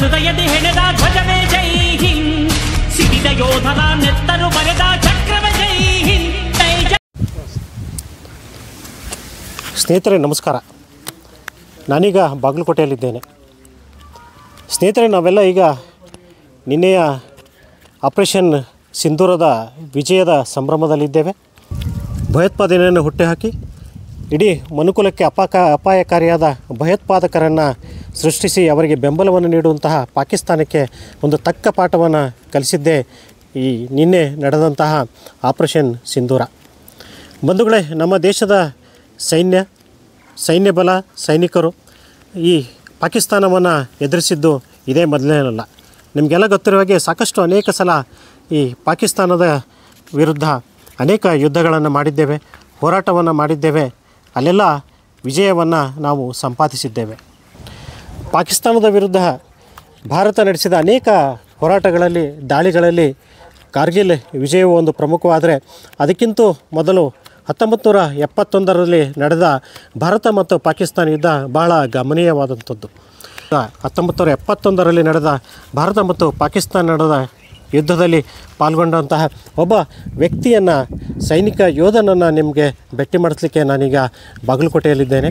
ಹೃದಯದಿ ಹೆಣೆದ ಧ್ವಜವೇ ಜೈ ಹಿಂದ್, ಸಿಡಿದ ಯೋಧರ ನೆತ್ತರು ಬರೆದ ಚಕ್ರವೇ ಜೈ ಹಿಂದ್. ಸ್ನೇಹಿತರೆ ನಮಸ್ಕಾರ. ನಾನೀಗ ಬಾಗಲಕೋಟೆಯಲ್ಲಿದ್ದೇನೆ. ಸ್ನೇಹಿತರೆ, ನಾವೆಲ್ಲ ಈಗ ನಿನ್ನೆಯ ಆಪರೇಷನ್ ಸಿಂಧೂರದ ವಿಜಯದ ಸಂಭ್ರಮದಲ್ಲಿದ್ದೇವೆ. ಭಯೋತ್ಪಾದನೆಯನ್ನು ಹುಟ್ಟುಹಾಕಿ ಇಡೀ ಮನುಕುಲಕ್ಕೆ ಅಪಾಯಕಾರಿಯಾದ ಭಯೋತ್ಪಾದಕರನ್ನು ಸೃಷ್ಟಿಸಿ ಅವರಿಗೆ ಬೆಂಬಲವನ್ನು ನೀಡುವಂತಹ ಪಾಕಿಸ್ತಾನಕ್ಕೆ ಒಂದು ತಕ್ಕ ಪಾಠವನ್ನು ಕಲಿಸಿದ್ದೇ ಈ ನಿನ್ನೆ ನಡೆದಂತಹ ಆಪರೇಷನ್ ಸಿಂಧೂರ. ಬಂಧುಗಳೇ, ನಮ್ಮ ದೇಶದ ಸೈನ್ಯ ಬಲ ಸೈನಿಕರು ಈ ಪಾಕಿಸ್ತಾನವನ್ನು ಎದುರಿಸಿದ್ದು ಇದೇ ಮೊದಲನೇನಲ್ಲ. ನಿಮಗೆಲ್ಲ ಗೊತ್ತಿರುವ ಹಾಗೆ ಸಾಕಷ್ಟು ಅನೇಕ ಸಲ ಈ ಪಾಕಿಸ್ತಾನದ ವಿರುದ್ಧ ಅನೇಕ ಯುದ್ಧಗಳನ್ನು ಮಾಡಿದ್ದೇವೆ, ಹೋರಾಟವನ್ನು ಮಾಡಿದ್ದೇವೆ. ಅಲ್ಲೆಲ್ಲ ವಿಜಯವನ್ನು ನಾವು ಸಂಪಾದಿಸಿದ್ದೇವೆ. ಪಾಕಿಸ್ತಾನದ ವಿರುದ್ಧ ಭಾರತ ನಡೆಸಿದ ಅನೇಕ ಹೋರಾಟಗಳಲ್ಲಿ, ದಾಳಿಗಳಲ್ಲಿ ಕಾರ್ಗಿಲ್ ವಿಜಯವು ಒಂದು ಪ್ರಮುಖವಾದರೆ, ಅದಕ್ಕಿಂತ ಮೊದಲು 1971ರಲ್ಲಿ ನಡೆದ ಭಾರತ ಮತ್ತು ಪಾಕಿಸ್ತಾನ ಯುದ್ಧ ಬಹಳ ಗಮನೀಯವಾದಂಥದ್ದು. 1971ರಲ್ಲಿ ನಡೆದ ಭಾರತ ಮತ್ತು ಪಾಕಿಸ್ತಾನ ನಡೆದ ಯುದ್ಧದಲ್ಲಿ ಪಾಲ್ಗೊಂಡಂತಹ ಒಬ್ಬ ವ್ಯಕ್ತಿಯನ್ನು, ಸೈನಿಕ ಯೋಧನನ್ನು ನಿಮಗೆ ಭೇಟಿ ಮಾಡಿಸ್ಲಿಕ್ಕೆ ನಾನೀಗ ಬಾಗಲಕೋಟೆಯಲ್ಲಿದ್ದೇನೆ.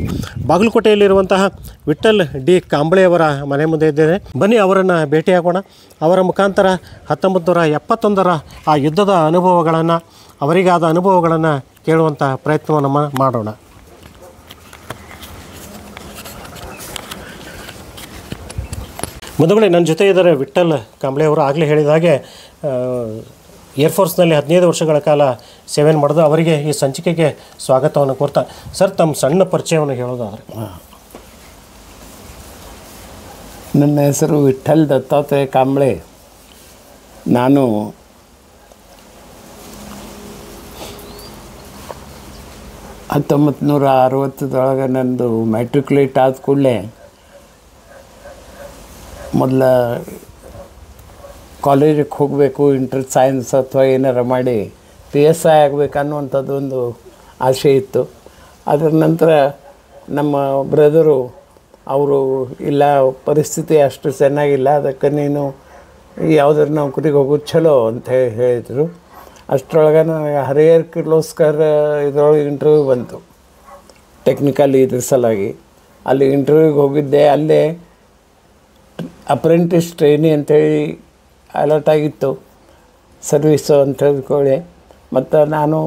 ಬಾಗಲಕೋಟೆಯಲ್ಲಿರುವಂತಹ ವಿಠ್ಠಲ್ ಡಿ ಕಾಂಬಳೆಯವರ ಮನೆ ಮುಂದೆ ಇದ್ದೇನೆ. ಬನ್ನಿ ಅವರನ್ನು ಭೇಟಿಯಾಗೋಣ. ಅವರ ಮುಖಾಂತರ 1971ರ ಆ ಯುದ್ಧದ ಅನುಭವಗಳನ್ನು, ಅವರಿಗಾದ ಅನುಭವಗಳನ್ನು ಕೇಳುವಂಥ ಪ್ರಯತ್ನವನ್ನು ಮಾಡೋಣ. ಮೊದಲೇ ನನ್ನ ಜೊತೆ ಇದ್ದಾರೆ ವಿಠ್ಠಲ್ ಕಾಂಬಳೆಯವರು. ಆಗಲೇ ಹೇಳಿದ ಹಾಗೆ ಏರ್ಫೋರ್ಸ್ನಲ್ಲಿ 15 ವರ್ಷಗಳ ಕಾಲ ಸೇವೆಯನ್ನು ಮಾಡಿದ್ರು. ಅವರಿಗೆ ಈ ಸಂಚಿಕೆಗೆ ಸ್ವಾಗತವನ್ನು ಕೋರ್ತಾ, ಸರ್ ತಮ್ಮ ಸಣ್ಣ ಪರಿಚಯವನ್ನು ಹೇಳೋದಾದರೆ. ನನ್ನ ಹೆಸರು ವಿಠ್ಠಲ್ ದತ್ತಾತ್ರೇಯ ಕಾಂಬಳೆ. ನಾನು ಹತ್ತೊಂಬತ್ತು 1960 ನಂದು ಮ್ಯಾಟ್ರಿಕ್ಯುಲೇಟ್ ಆದ ಕೂಡಲೇ ಮೊದಲ ಕಾಲೇಜಿಗೆ ಹೋಗಬೇಕು, ಇಂಟರ್ ಸೈನ್ಸ್ ಅಥವಾ ಏನಾರ ಮಾಡಿ PSI ಆಗಬೇಕು ಅನ್ನುವಂಥದ್ದು ಒಂದು ಆಸೆ ಇತ್ತು. ಅದರ ನಂತರ ನಮ್ಮ ಬ್ರದರು ಅವರು, ಇಲ್ಲ ಪರಿಸ್ಥಿತಿ ಅಷ್ಟು ಚೆನ್ನಾಗಿಲ್ಲ, ಅದಕ್ಕೆ ನೀನು ಯಾವುದಾದ್ರು ನೌಕರಿಗೆ ಹೋಗೋದು ಚಲೋ ಅಂತ ಹೇಳಿದರು. ಅಷ್ಟರೊಳಗೆ ನನಗೆ ಹರಿಹರ್ ಕಿರ್ಲೋಸ್ಕರ್ ಇದರೊಳಗೆ ಇಂಟರ್ವ್ಯೂ ಬಂತು, ಟೆಕ್ನಿಕಲ್ ಇದ್ರ ಸಲುವಾಗಿ. ಅಲ್ಲಿ ಇಂಟರ್ವ್ಯೂಗೆ ಹೋಗಿದ್ದೆ. ಅಲ್ಲೇ ಅಪ್ರೆಂಟಿಸ್ ಟ್ರೈನಿ ಅಂಥೇಳಿ ಅಲರ್ಟ್ ಆಗಿತ್ತು, ಸರ್ವೀಸು ಅಂತ ಹೇಳ್ಕೊಳ್ಳಿ. ಮತ್ತು ನಾನು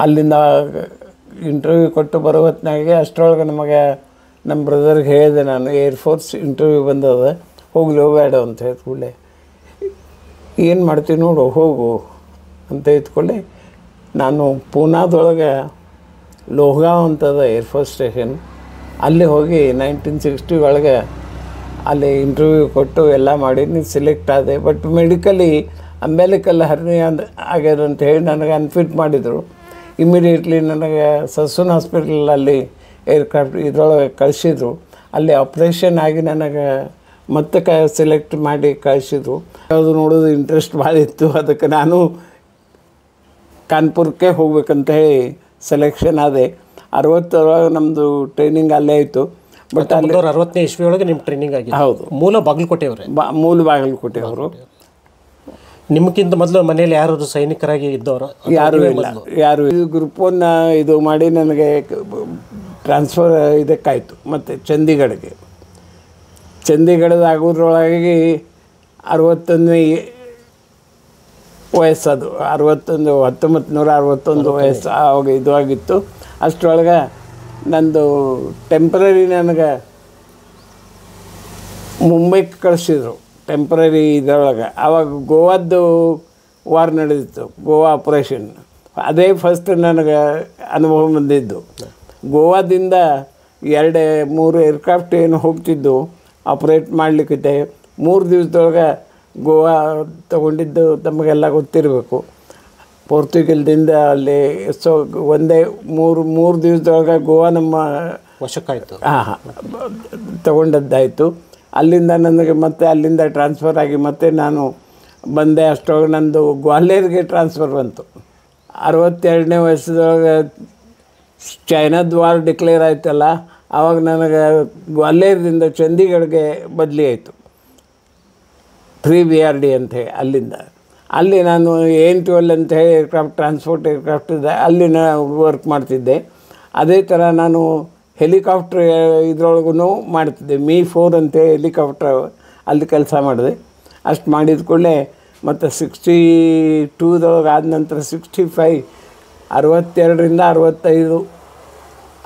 ಅಲ್ಲಿಂದ ಇಂಟರ್ವ್ಯೂ ಕೊಟ್ಟು ಬರೋ ಹೊತ್ತಿನಾಗೆ ಅಷ್ಟರೊಳಗೆ ನಮಗೆ ನಮ್ಮ ಬ್ರದರ್ಗೆ ಹೇಳಿದೆ, ನಾನು ಏರ್ಫೋರ್ಸ್ ಇಂಟರ್ವ್ಯೂ ಬಂದದ, ಹೋಗಲಿ ಬೇಡ ಅಂತ ಹೇಳ್ಕೊಳ್ಳಿ. ಏನು ಮಾಡ್ತೀವಿ ನೋಡು ಹೋಗು ಅಂತ ಇದ್ಕೊಳ್ಳಿ. ನಾನು ಪೂನಾದೊಳಗೆ ಲೋಹಗಾಂವ್ ಅಂತದ ಏರ್ಫೋರ್ಸ್ ಸ್ಟೇಷನ್, ಅಲ್ಲಿ ಹೋಗಿ 1960 ಒಳಗೆ ಅಲ್ಲಿ ಇಂಟರ್ವ್ಯೂ ಕೊಟ್ಟು ಎಲ್ಲ ಮಾಡಿ ಸೆಲೆಕ್ಟ್ ಆದೆ. ಬಟ್ ಮೆಡಿಕಲಿ ಅಂಬೆಲಿಕಲ್ ಹರ್ನಿಯಾ ಆಗ್ಯದ ಅಂತ ಹೇಳಿ ನನಗೆ ಅನ್ಫಿಟ್ ಮಾಡಿದರು. ಇಮಿಡಿಯೇಟ್ಲಿ ನನಗೆ ಸಸೂನ್ ಹಾಸ್ಪಿಟಲಲ್ಲಿ ಏರ್ಕ್ರಾಫ್ಟ್ ಇದರೊಳಗೆ ಕಳಿಸಿದ್ರು. ಅಲ್ಲಿ ಆಪ್ರೇಷನ್ ಆಗಿ ನನಗೆ ಮತ್ತೆ ಸೆಲೆಕ್ಟ್ ಮಾಡಿ ಕಳಿಸಿದ್ರು. ಯಾವುದು ನೋಡೋದು ಇಂಟ್ರೆಸ್ಟ್ ಭಾಳ ಇತ್ತು. ಅದಕ್ಕೆ ನಾನು ಕಾನ್ಪುರಕ್ಕೆ ಹೋಗ್ಬೇಕಂತ ಹೇಳಿ ಸೆಲೆಕ್ಷನ್ ಆದೆ. 60 ನಮ್ಮದು ಟ್ರೈನಿಂಗ್ ಅಲ್ಲೇ ಇತ್ತು. ಬಟ್ ಅಲ್ಲಿ 60ನೇ ಇಸ್ವಿಯೊಳಗೆ ನಿಮ್ಮ ಟ್ರೈನಿಂಗ್ ಆಗಿದೆ. ಹೌದು. ಮೂಲ ಬಾಗಲಕೋಟೆಯವರೇ? ಮೂಲ ಬಾಗಲಕೋಟೆಯವರು. ನಿಮಗಿಂತ ಮೊದಲು ಮನೇಲಿ ಯಾರು ಸೈನಿಕರಾಗಿ ಇದ್ದವರು? ಯಾರೂ ಇಲ್ಲ, ಯಾರು. ಇದು ಗ್ರೂಪ್ 1 ಇದು ಮಾಡಿ ನನಗೆ ಟ್ರಾನ್ಸ್ಫರ್ ಇದಕ್ಕಾಯಿತು. ಮತ್ತು ಚಂಡೀಗಢದ ಆಗೋದ್ರೊಳಗೆ 61ನೇ ವಯಸ್ಸದು, 1961 ವಯಸ್ಸು ಆವಾಗ ಇದು ಆಗಿತ್ತು. ಅಷ್ಟರೊಳಗೆ ನಂದು ಟೆಂಪ್ರರಿ ನನಗೆ ಮುಂಬೈಗೆ ಕಳಿಸಿದ್ರು, ಟೆಂಪ್ರರಿ ಇದರೊಳಗೆ. ಆವಾಗ ಗೋವಾದ್ದು ವಾರ್ ನಡೆದಿತ್ತು, ಗೋವಾ ಆಪ್ರೇಷನ್. ಅದೇ ಫಸ್ಟ್ ನನಗೆ ಅನುಭವ ಬಂದಿದ್ದು. ಗೋವಾದಿಂದ 2-3 ಏರ್ಕ್ರಾಫ್ಟ್ ಏನು ಹೋಗ್ತಿದ್ದು ಆಪ್ರೇಟ್ ಮಾಡಲಿಕ್ಕಿದೆ. 3 ದಿವಸದೊಳಗೆ ಗೋವಾ ತಗೊಂಡಿದ್ದು ತಮಗೆಲ್ಲ ಗೊತ್ತಿರಬೇಕು. ಪೋರ್ಚುಗಲ್ದಿಂದ ಅಲ್ಲಿ ಒಂದೇ 3 ದಿವಸದೊಳಗೆ ಗೋವಾ ನಮ್ಮ ವಶಕ್ಕಾಯಿತು. ತಗೊಂಡದ್ದಾಯಿತು. ಅಲ್ಲಿಂದ ನನಗೆ ಮತ್ತೆ ಅಲ್ಲಿಂದ ಟ್ರಾನ್ಸ್ಫರ್ ಆಗಿ ಮತ್ತೆ ನಾನು ಬಂದೆ. ಅಷ್ಟೊಳಗೆ ನಂದು ಗ್ವಾಲಿಯರ್ಗೆ ಟ್ರಾನ್ಸ್ಫರ್ ಬಂತು. 62ನೇ ವಯಸ್ಸದೊಳಗೆ ಚೈನಾದ ವಾರ್ ಡಿಕ್ಲೇರ್ ಆಯ್ತಲ್ಲ, ಆವಾಗ ನನಗೆ ಗ್ವಾಲಿಯರದಿಂದ ಚಂಡೀಗಢಗೆ ಬದಲಿ ಆಯಿತು, 3BRD ಅಂತ ಹೇಳಿ. ಅಲ್ಲಿಂದ ಅಲ್ಲಿ ನಾನು AN12 ಅಂತ ಹೇಳಿ ಏರ್ಕ್ರಾಫ್ಟ್ ಟ್ರಾನ್ಸ್ಪೋರ್ಟ್ ಏರ್ಕ್ರಾಫ್ಟ್ ಇದೆ, ಅಲ್ಲಿ ವರ್ಕ್ ಮಾಡ್ತಿದ್ದೆ. ಅದೇ ಥರ ನಾನು ಹೆಲಿಕಾಪ್ಟ್ರ್ ಇದ್ರೊಳಗೂ ಮಾಡ್ತಿದ್ದೆ. Mi-4 ಅಂತ ಹೆಲಿಕಾಪ್ಟ್ರ್ ಅಲ್ಲಿ ಕೆಲಸ ಮಾಡಿದೆ. ಅಷ್ಟು ಮಾಡಿದ ಕೂಡಲೇ ಮತ್ತು 62ದೊಳಗೆ ಆದ ನಂತರ 65, 62ರಿಂದ 65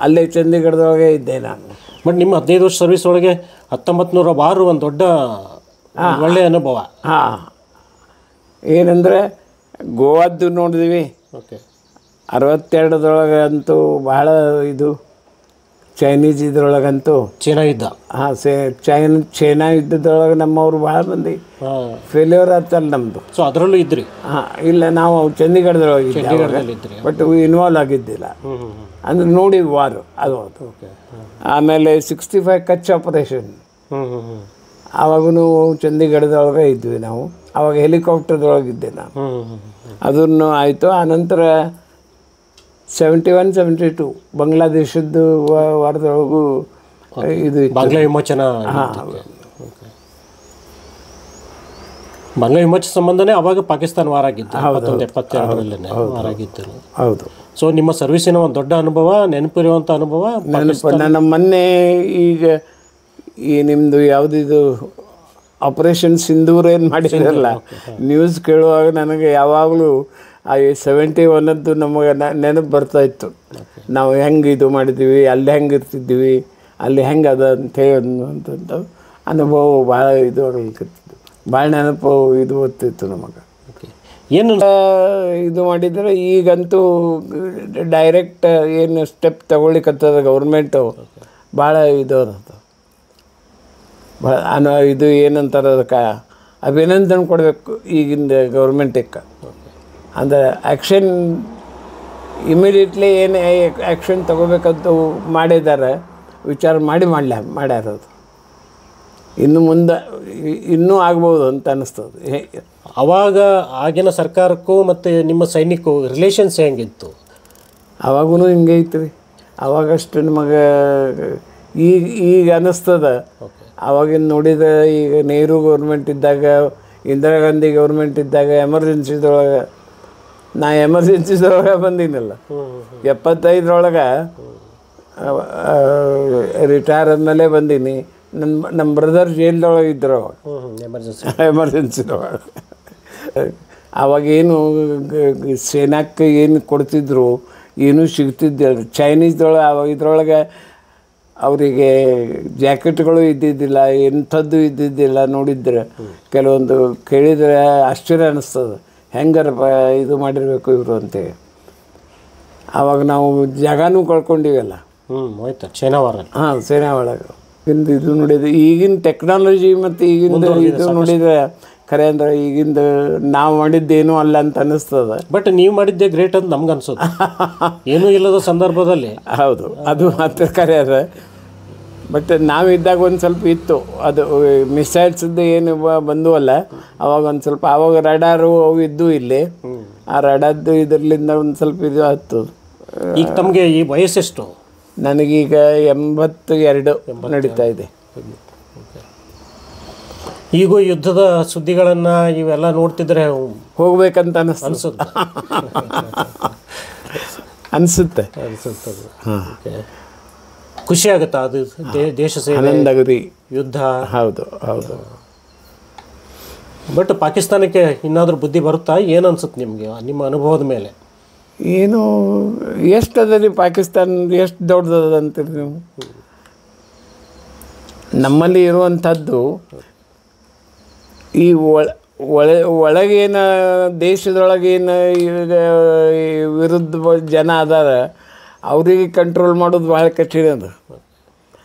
ಅಲ್ಲೇ ಚಂಡೀಗಢದೊಳಗೆ ಇದ್ದೆ ನಾನು. ಬಟ್ ನಿಮ್ಮ 15 ವರ್ಷ ಸರ್ವಿಸ್ ಒಳಗೆ 1906 ಒಂದು ದೊಡ್ಡ ಒಳ್ಳೆಯ ಅನುಭವ. ಹಾಂ, ಏನಂದರೆ ಗೋವಾದ್ದು ನೋಡಿದ್ವಿ. ಓಕೆ. 62ದೊಳಗೆ ಅಂತೂ ಭಾಳ ಇದು ಚೈನೀಸ್ ಇದ್ರೊಳಗಂತೂ ಚೀನಾ ಯುದ್ಧ. ಹಾಂ, ಚೈನಾ ಯುದ್ಧದೊಳಗೆ ನಮ್ಮವ್ರು ಭಾಳ ಮಂದಿ ಫೇಲ್ಯೂರ್ ಆಯ್ತಲ್ಲ ನಮ್ಮದು. ಸೊ ಅದರಲ್ಲೂ ಇದ್ರಿ? ಹಾಂ, ಇಲ್ಲ ನಾವು ಚಂಡೀಗಢದೊಳಗೆ ಚಂಡೀಗಢದಲ್ಲಿದ್ರಿ, ಬಟ್ ಇನ್ವಾಲ್ವ್ ಆಗಿದ್ದಿಲ್ಲ. ಅಂದ್ರೆ ನೋಡಿ ವಾರು ಅದು. ಓಕೆ. ಆಮೇಲೆ 65 ಕಚ್ ಆಪರೇಷನ್, ಆವಾಗೂ ಚಂಡೀಗಢದೊಳಗೆ ಇದ್ವಿ ನಾವು. ಆವಾಗ ಹೆಲಿಕಾಪ್ಟರ್ದೊಳಗಿದ್ದೆ ನಾನು, ಅದನ್ನು ಆಯಿತು. ಆನಂತರ 71, 72 ಬಾಂಗ್ಲಾದೇಶದ್ದು ವಾರದೊಳಗೂ ಇದು ಬಾಂಗ್ಲಾ ವಿಮೋಚನಾ. ಬಾಂಗ್ಲಾ ವಿಮೋಚನೆ ಸಂಬಂಧನೇ ಅವಾಗ ಪಾಕಿಸ್ತಾನ ವಾರ ಆಗಿತ್ತು, 1972 ವಾರ ಆಗಿತ್ತು. ಹೌದು. ಸೊ ನಿಮ್ಮ ಸರ್ವಿಸಿನ ಒಂದು ದೊಡ್ಡ ಅನುಭವ, ನೆನಪಿರುವಂಥ ಅನುಭವ. ನನ್ನ ಮೊನ್ನೆ ಈಗ ಈ ನಿಮ್ಮದು ಯಾವುದಿದು ಆಪರೇಷನ್ ಸಿಂಧೂರ್ ಏನು ಮಾಡಿದ್ರಲ್ಲ, ನ್ಯೂಸ್ ಕೇಳುವಾಗ ನನಗೆ ಯಾವಾಗಲೂ ಆ 71ದ್ದು ನಮಗೆ ನೆನಪು ಬರ್ತಾಯಿತ್ತು. ನಾವು ಹೆಂಗೆ ಇದು ಮಾಡಿದ್ದೀವಿ, ಅಲ್ಲಿ ಹೆಂಗೆ ಇರ್ತಿದ್ದೀವಿ, ಅಲ್ಲಿ ಹೆಂಗೆ ಅದ ಅಂತೇಳಿ ಅನ್ನುವಂಥದ್ದು ಅನುಭವ ಭಾಳ ಇದು ಆಗ್ಲಿಕ್ಕಿತ್ತು, ಭಾಳ ನೆನಪು ಇದು ಗೊತ್ತಿತ್ತು ನಮಗೆ. ಏನು ಇದು ಮಾಡಿದರೆ ಈಗಂತೂ ಡೈರೆಕ್ಟ್ ಏನು ಸ್ಟೆಪ್ ತಗೊಳ್ಳಿಕ್ಕತ್ತದ ಗೌರ್ಮೆಂಟು, ಭಾಳ ಇದು ಅದ. ಭಾಳ ಇದು ಏನಂತಾರೆ ಅದಕ್ಕೆ ಅಭಿನಂದನೆ ಕೊಡಬೇಕು ಈಗಿನ ಗೌರ್ಮೆಂಟಿಗೆ. ಅಂದರೆ ಆ್ಯಕ್ಷನ್ ಇಮಿಡಿಯೇಟ್ಲಿ ಏನು ಆ್ಯಕ್ಷನ್ ತಗೋಬೇಕಂತ ಮಾಡಿದ್ದಾರೆ, ವಿಚಾರ ಮಾಡ್ಯಾರದು. ಇನ್ನು ಮುಂದೆ ಇನ್ನೂ ಆಗ್ಬೋದು ಅಂತ ಅನ್ನಿಸ್ತದೆ. ಅವಾಗ ಆಗಿನ ಸರ್ಕಾರಕ್ಕೂ ಮತ್ತು ನಿಮ್ಮ ಸೈನಿಕಕ್ಕೂ ರಿಲೇಷನ್ಸ್ ಹೆಂಗಿತ್ತು? ಅವಾಗೂ ಹಿಂಗೆ ಐತೆ ರೀ. ಅವಾಗಷ್ಟು ನಮಗೆ ಈಗ ಅನ್ನಿಸ್ತದ. ಅವಾಗಿನ ನೋಡಿದ ಈಗ ನೆಹರು ಗೌರ್ಮೆಂಟ್ ಇದ್ದಾಗ, ಇಂದಿರಾ ಗಾಂಧಿ ಗೌರ್ಮೆಂಟ್ ಇದ್ದಾಗ ಎಮರ್ಜೆನ್ಸಿದೊಳಗೆ ನಾ ಎಮರ್ಜೆನ್ಸಿದೊಳಗೆ ಬಂದೀನಲ್ಲ. 75ರೊಳಗೆ ರಿಟೈರ್ ಆದಮೇಲೆ ಬಂದೀನಿ. ನಮ್ಮ ಬ್ರದರ್ ಜೈಲ್ದೊಳಗೆ ಇದ್ರು ಎಮರ್ಜೆನ್ಸಿದೊಳಗೆ. ಅವಾಗೇನು ಸೇನಾಕ್ಕೆ ಏನು ಕೊಡ್ತಿದ್ರು ಏನೂ ಸಿಗ್ತಿದ್ದಿಲ್ಲ. ಚೈನೀಸ್ದೊಳಗೆ ಅವಾಗ ಇದ್ರೊಳಗೆ ಅವರಿಗೆ ಜಾಕೆಟ್ಗಳು ಇದ್ದಿದ್ದಿಲ್ಲ, ಎಂಥದ್ದು ಇದ್ದಿದ್ದಿಲ್ಲ. ನೋಡಿದ್ರೆ ಕೆಲವೊಂದು ಕೇಳಿದರೆ ಆಶ್ಚರ್ಯ ಅನ್ನಿಸ್ತದೆ, ಹೆಂಗಾರಪ್ಪ ಇದು ಮಾಡಿರಬೇಕು ಇವರು ಅಂತೇಳಿ. ಆವಾಗ ನಾವು ಜಾಗನೂ ಕಳ್ಕೊಂಡಿವಲ್ಲ. ಹೋಯ್ತು ಚೈನಾ ವಾರ. ಹಾಂ, ಸೇನಾ ಒಳಗೆ ಇದು ನೋಡಿದ್ರೆ ಈಗಿನ ಟೆಕ್ನಾಲಜಿ ಮತ್ತು ಈಗಿನ ಇದು ನೋಡಿದರೆ ಖರೆ ಅಂದ್ರೆ ಈಗಿಂದ ನಾವು ಮಾಡಿದ್ದೇನೂ ಅಲ್ಲ ಅಂತ ಅನ್ನಿಸ್ತದೆ. ಬಟ್ ನೀವು ಮಾಡಿದ್ದೆ ಗ್ರೇಟ್ ಅಂತ ನಮ್ಗೆ ಅನ್ಸೋದು, ಏನೂ ಇಲ್ಲದ ಸಂದರ್ಭದಲ್ಲಿ. ಹೌದು, ಅದು ಮಾತ್ರ ಖರೆ ಅದ. ಬಟ್ ನಾವಿದ್ದಾಗ ಒಂದು ಸ್ವಲ್ಪ ಇತ್ತು ಅದು ಮಿಸೈಲ್ಸ್ದು ಏನು ಬಂದುವಲ್ಲ, ಅವಾಗ ಒಂದು ಸ್ವಲ್ಪ ಆವಾಗ ರಡಾರು ಅವು ಇದ್ದು ಇಲ್ಲಿ. ಆ ರಡಾದ್ದು ಇದರಲ್ಲಿಂದ ಒಂದು ಸ್ವಲ್ಪ ಇದು ಆಯ್ತು. ಈಗ ತಮಗೆ ಈ ವಯಸ್ಸೆಷ್ಟು? ನನಗೀಗ 82 ನಡೀತಾ ಇದೆ. ಈಗೂ ಯುದ್ಧದ ಸುದ್ದಿಗಳನ್ನು ಇವೆಲ್ಲ ನೋಡ್ತಿದ್ರೆ ಹೋಗ್ಬೇಕಂತ ಅನಿಸುತ್ತೆ. ಅನಿಸುತ್ತೆ. ಖುಷಿ ಆಗುತ್ತಾ? ಅದು ದೇಶ ಸೇವೆ, ಯುದ್ಧ. ಹೌದು ಹೌದು. ಬಟ್ ಪಾಕಿಸ್ತಾನಕ್ಕೆ ಇನ್ನಾದರೂ ಬುದ್ಧಿ ಬರುತ್ತಾ? ಏನು ಅನ್ಸುತ್ತೆ ನಿಮಗೆ ನಿಮ್ಮ ಅನುಭವದ ಮೇಲೆ? ಏನು ಎಷ್ಟು ಅದ ರೀ ಪಾಕಿಸ್ತಾನ, ಎಷ್ಟು ದೊಡ್ಡದ ಅಂತೀರಿ ನೀವು? ನಮ್ಮಲ್ಲಿ ಇರುವಂಥದ್ದು ಈ ಒಳಗೇನ ದೇಶದೊಳಗೇನು ಈಗ ವಿರುದ್ಧ ಜನ ಅದಾರ, ಅವರಿಗೆ ಕಂಟ್ರೋಲ್ ಮಾಡೋದು ಭಾಳ ಕಠಿಣ ಅದು.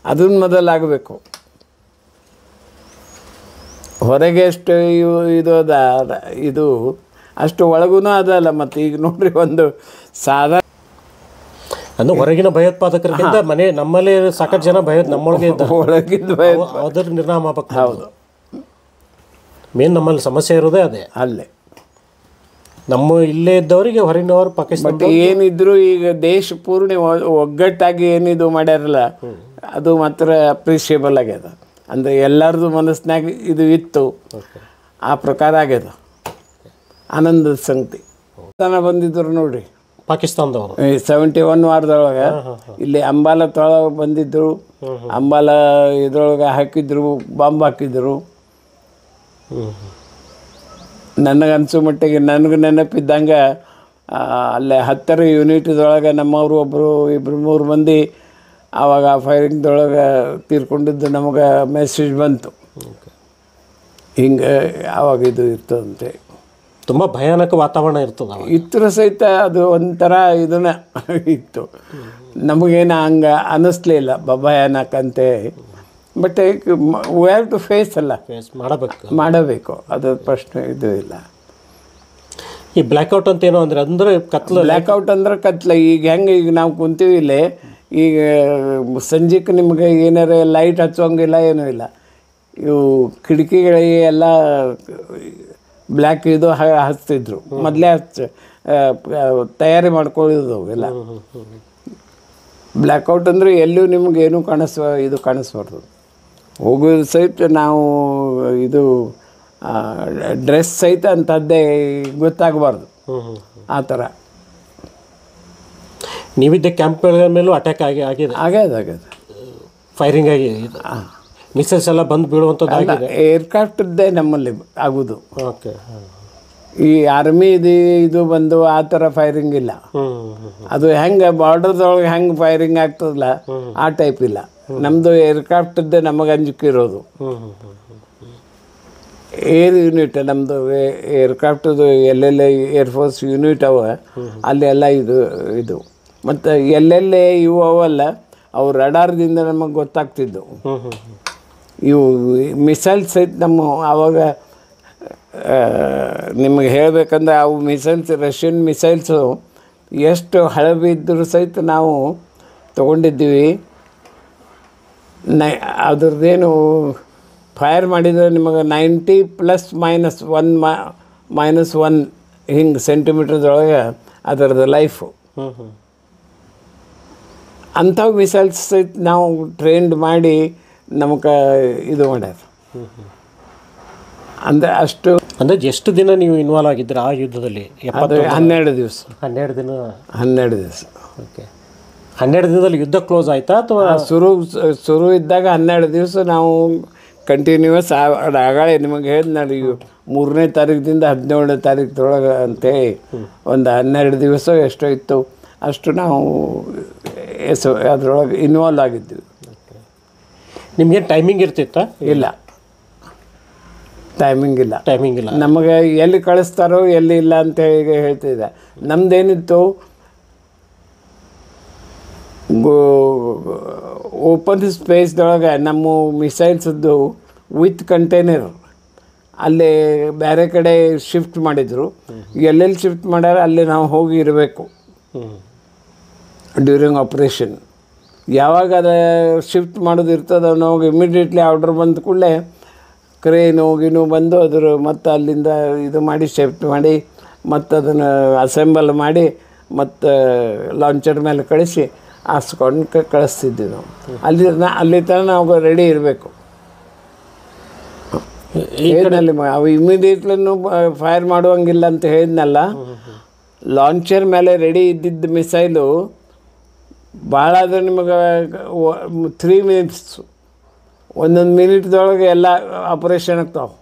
ಅದನ್ನ ಮೊದಲಾಗಬೇಕು. ಹೊರಗೆ ಅಷ್ಟು ಇದು ಅದ, ಇದು ಅಷ್ಟು ಒಳಗೂ ಅದಲ್ಲ. ಮತ್ತು ಈಗ ನೋಡ್ರಿ, ಒಂದು ಸಾಧಾರಣ ಅಂದ್ರೆ ಹೊರಗಿನ ಭಯೋತ್ಪಾದಕರಿಗಿಂತ ನಮ್ಮಲ್ಲಿ ಸಾಕಷ್ಟು ಜನ ನಮ್ಮೊಳಗೆ ಒಳಗಿಂದ ಅದ್ರ ನಿರ್ನಾಮ ಆಗ್ಬೇಕು. ಹೌದು, ಮೇನ್ ನಮ್ಮಲ್ಲಿ ಸಮಸ್ಯೆ ಇರೋದೇ ಅದೇ. ಅಲ್ಲೇ ನಮ್ಮ ಇಲ್ಲೇ ಇದ್ದವರಿಗೆ ಹೊರಗಿನವರು ಪಾಕಿಸ್ತಾನ ಏನಿದ್ರು ಈಗ ದೇಶ ಪೂರ್ಣ ಒಗ್ಗಟ್ಟಾಗಿ ಏನಿದು ಮಾಡ್ಯಾರಲ್ಲ, ಅದು ಮಾತ್ರ ಅಪ್ರಿಷಿಯೇಬಲ್ ಆಗ್ಯದ. ಅಂದರೆ ಎಲ್ಲರದು ಮನಸ್ಸಿನಾಗ ಇದು ಇತ್ತು, ಆ ಪ್ರಕಾರ ಆಗ್ಯದ. ಆನಂದದ ಸಂಗತಿ. ಬಂದಿದ್ದರು ನೋಡ್ರಿ ಪಾಕಿಸ್ತಾನದವರು 71 ವಾರದೊಳಗೆ ಇಲ್ಲಿ ಅಂಬಾಲ ತೊಳಗೆ ಬಂದಿದ್ದರು. ಅಂಬಾಲ ಇದ್ರೊಳಗೆ ಹಾಕಿದ್ರು, ಬಾಂಬ್ ಹಾಕಿದ್ರು. ನನಗನ್ಸೋ ಮಟ್ಟಿಗೆ ನನಗೆ ನೆನಪಿದ್ದಂಗೆ ಅಲ್ಲೇ 10ರ ಯೂನಿಟ್ದೊಳಗೆ ನಮ್ಮವರು ಒಬ್ಬರು 2-3 ಮಂದಿ ಆವಾಗ ಫೈರಿಂಗ್ದೊಳಗೆ ತೀರ್ಕೊಂಡಿದ್ದು ನಮಗೆ ಮೆಸೇಜ್ ಬಂತು. ಹಿಂಗೆ ಆವಾಗ ಇದು ಇರ್ತದಂತೆ. ತುಂಬ ಭಯಾನಕ ವಾತಾವರಣ ಇರ್ತದೆ. ಇತ್ರ ಸಹಿತ ಅದು ಒಂಥರ ಇದನ್ನ ಇತ್ತು. ನಮಗೇನು ಹಂಗೆ ಅನ್ನಿಸ್ಲಿಲ್ಲ ಭಯಾನಕ ಅಂತೆ. But we have to face ಅಲ್ಲ, ಮಾಡಬೇಕು, ಅದು ಪ್ರಶ್ನೆ ಇದು ಇಲ್ಲ. ಈ ಬ್ಲ್ಯಾಕ್ಔಟ್ ಅಂತ ಏನೋ ಅಂದರೆ ಕತ್ಲು. ಬ್ಲ್ಯಾಕ್ಔಟ್ ಅಂದ್ರೆ ಕತ್ಲ. ಈಗ ಹೆಂಗೆ ಈಗ ನಾವು ಕುಂತೀವಿ ಇಲ್ಲೇ, ಈಗ ಸಂಜೆಗೆ ನಿಮಗೆ ಏನಾರ ಲೈಟ್ ಹಚ್ಚೋಂಗಿಲ್ಲ, ಏನೂ ಇಲ್ಲ. ಇವು ಕಿಟಕಿಗಳಿಗೆ ಎಲ್ಲ ಬ್ಲ್ಯಾಕ್ ಇದು ಹಚ್ತಿದ್ರು ಮೊದಲೇ. ತಯಾರಿ ಮಾಡ್ಕೊಳ್ಳೋದು ಎಲ್ಲ. ಬ್ಲ್ಯಾಕ್ಔಟ್ ಅಂದರೆ ಎಲ್ಲೂ ನಿಮಗೇನು ಕಾಣಿಸ್ಬಾರ್ದು. ಹೋಗೋದು ಸಹಿತ ನಾವು ಇದು ಡ್ರೆಸ್ ಸಹಿತ ಅಂಥದ್ದೇ ಗೊತ್ತಾಗಬಾರ್ದು, ಆ ಥರ. ನೀವಿದ್ದ ಕ್ಯಾಂಪ್ಗಳ ಮೇಲೂ ಅಟ್ಯಾಕ್ ಆಗ್ಯದ, ಫೈರಿಂಗ್ ಆಗಿದೆ, ಮಿಸೈಲ್ಸ್ ಎಲ್ಲ ಬಂದು ಬೀಳುವಂಥದ್ದು. ಏರ್ಕ್ರಾಫ್ಟ್ದೇ ನಮ್ಮಲ್ಲಿ ಆಗೋದು. ಓಕೆ. ಈ ಆರ್ಮಿ ಇದು ಬಂದು ಆ ಥರ ಫೈರಿಂಗ್ ಇಲ್ಲ. ಅದು ಹೆಂಗೆ ಬಾರ್ಡರ್ದೊಳಗೆ ಹೆಂಗೆ ಫೈರಿಂಗ್ ಆಗ್ತದಲ್ಲ, ಆ ಟೈಪ್ ಇಲ್ಲ. ನಮ್ಮದು ಏರ್ಕ್ರಾಫ್ಟ್ದೇ ನಮಗೆ ಅಂಜಿಕೆ ಇರೋದು. ಏರ್ ಯೂನಿಟ್ ನಮ್ಮದು ಏರ್ಕ್ರಾಫ್ಟದು ಎಲ್ಲೆಲ್ಲೇ ಏರ್ಫೋರ್ಸ್ ಯೂನಿಟ್ ಅವ ಅಲ್ಲೆಲ್ಲ ಇದು ಮತ್ತು ಎಲ್ಲೆಲ್ಲೇ ಇವು ಅವಲ್ಲ, ಅವು ರಡಾರ್ದಿಂದ ನಮಗೆ ಗೊತ್ತಾಗ್ತಿದ್ದು. ಇವು ಮಿಸೈಲ್ಸ್ ಸಹಿತ ನಮ್ಮ ಆವಾಗ ನಿಮಗೆ ಹೇಳಬೇಕಂದ್ರೆ ಅವು ಮಿಸೈಲ್ಸ್, ರಷ್ಯನ್ ಮಿಸೈಲ್ಸು ಎಷ್ಟು ಹಳಬಿದ್ದರೂ ಸಹಿತ ನಾವು ತೊಗೊಂಡಿದ್ದೀವಿ. ಅದ್ರದ್ದೇನು ಫೈರ್ ಮಾಡಿದರೆ ನಿಮಗೆ 90 ± 1 ಹಿಂಗೆ ಸೆಂಟಿಮೀಟರ್ದೊಳಗೆ ಅದರದ್ದು ಲೈಫು. ಅಂಥವು ಮಿಸೈಲ್ಸ್ ಸಹಿತ ನಾವು ಟ್ರೈನ್ಡ್ ಮಾಡಿ ನಮಗೆ ಇದು ಮಾಡ್ಯಾರ. ಅಂದರೆ ಅಷ್ಟು. ಅಂದರೆ ಎಷ್ಟು ದಿನ ನೀವು ಇನ್ವಾಲ್ವ್ ಆಗಿದ್ದೀರಾ ಆ ಯುದ್ಧದಲ್ಲಿ? 12 ದಿವಸ. 12 ದಿವಸ. ಓಕೆ. 12 ದಿನದಲ್ಲಿ ಯುದ್ಧ ಕ್ಲೋಸ್ ಆಯಿತಾ ಅಥವಾ ಶುರು ಇದ್ದಾಗ 12 ದಿವಸ ನಾವು ಕಂಟಿನ್ಯೂಸ್ ಆಗಾಳೆ ನಿಮಗೆ ಹೇಳಿದ್ ನಾನು 3ನೇ ತಾರೀಕಿನಿಂದ 17ನೇ ತಾರೀಕಿನೊಳಗೆ ಅಂತೇಳಿ ಒಂದು 12 ದಿವಸ ಎಷ್ಟೋ ಇತ್ತು ಅಷ್ಟು ನಾವು ಅದರೊಳಗೆ ಇನ್ವಾಲ್ವ್ ಆಗಿದ್ದೀವಿ. ನಿಮಗೇನು ಟೈಮಿಂಗ್ ಇರ್ತಿತ್ತಾ? ಇಲ್ಲ, ಟೈಮಿಂಗ್ ಇಲ್ಲ. ನಮಗೆ ಎಲ್ಲಿ ಕಳಿಸ್ತಾರೋ ಎಲ್ಲಿ ಇಲ್ಲ ಅಂತ ಈಗ ಹೇಳ್ತಿದ್ದೆ. ನಮ್ಮದೇನಿತ್ತು, ಓಪನ್ ಸ್ಪೇಸ್ದೊಳಗೆ ನಮ್ಮ ಮಿಸೈಲ್ಸದ್ದು ವಿತ್ ಕಂಟೈನರ್ ಅಲ್ಲೇ ಬೇರೆ ಕಡೆ ಶಿಫ್ಟ್ ಮಾಡಿದರು. ಎಲ್ಲೆಲ್ಲಿ ಶಿಫ್ಟ್ ಮಾಡ್ಯಾರ ಅಲ್ಲಿ ನಾವು ಹೋಗಿ ಇರಬೇಕು ಡ್ಯೂರಿಂಗ್ ಆಪ್ರೇಷನ್. ಯಾವಾಗ ಅದು ಶಿಫ್ಟ್ ಮಾಡೋದು ಇರ್ತದೆ ನಾವು ಇಮಿಡಿಯೇಟ್ಲಿ ಆರ್ಡ್ರ್ ಬಂದ ಕೂಡಲೇ ಕ್ರೇನು ಗಿನು ಬಂದು ಅದ್ರ ಮತ್ತು ಅಲ್ಲಿಂದ ಇದು ಮಾಡಿ ಶಿಫ್ಟ್ ಮಾಡಿ ಮತ್ತು ಅದನ್ನು ಅಸೆಂಬಲ್ ಮಾಡಿ ಮತ್ತು ಲಾಂಚರ್ ಮೇಲೆ ಕಳಿಸಿ ಹಾಸ್ಕೊಂಡು ಕಳಿಸ್ತಿದ್ವಿ ನಾವು. ಅಲ್ಲಿ ತನಕ ನಾವು ರೆಡಿ ಇರಬೇಕು. ಏನಲ್ಲಿ ಅವು ಇಮಿಡಿಯೇಟ್ಲಿನೂ ಫೈರ್ ಮಾಡುವಂಗಿಲ್ಲ ಅಂತ ಹೇಳಿದ್ನಲ್ಲ. ಲಾಂಚರ್ ಮೇಲೆ ರೆಡಿ ಇದ್ದಿದ್ದ ಮಿಸೈಲು ಭಾಳ ಆದರೆ ನಿಮಗೆ 3 ಮಿನಿಟ್ಸ್, 1 ಮಿನಿಟ್ದೊಳಗೆ ಎಲ್ಲ ಆಪ್ರೇಷನ್ ಆಗ್ತಾವೆ.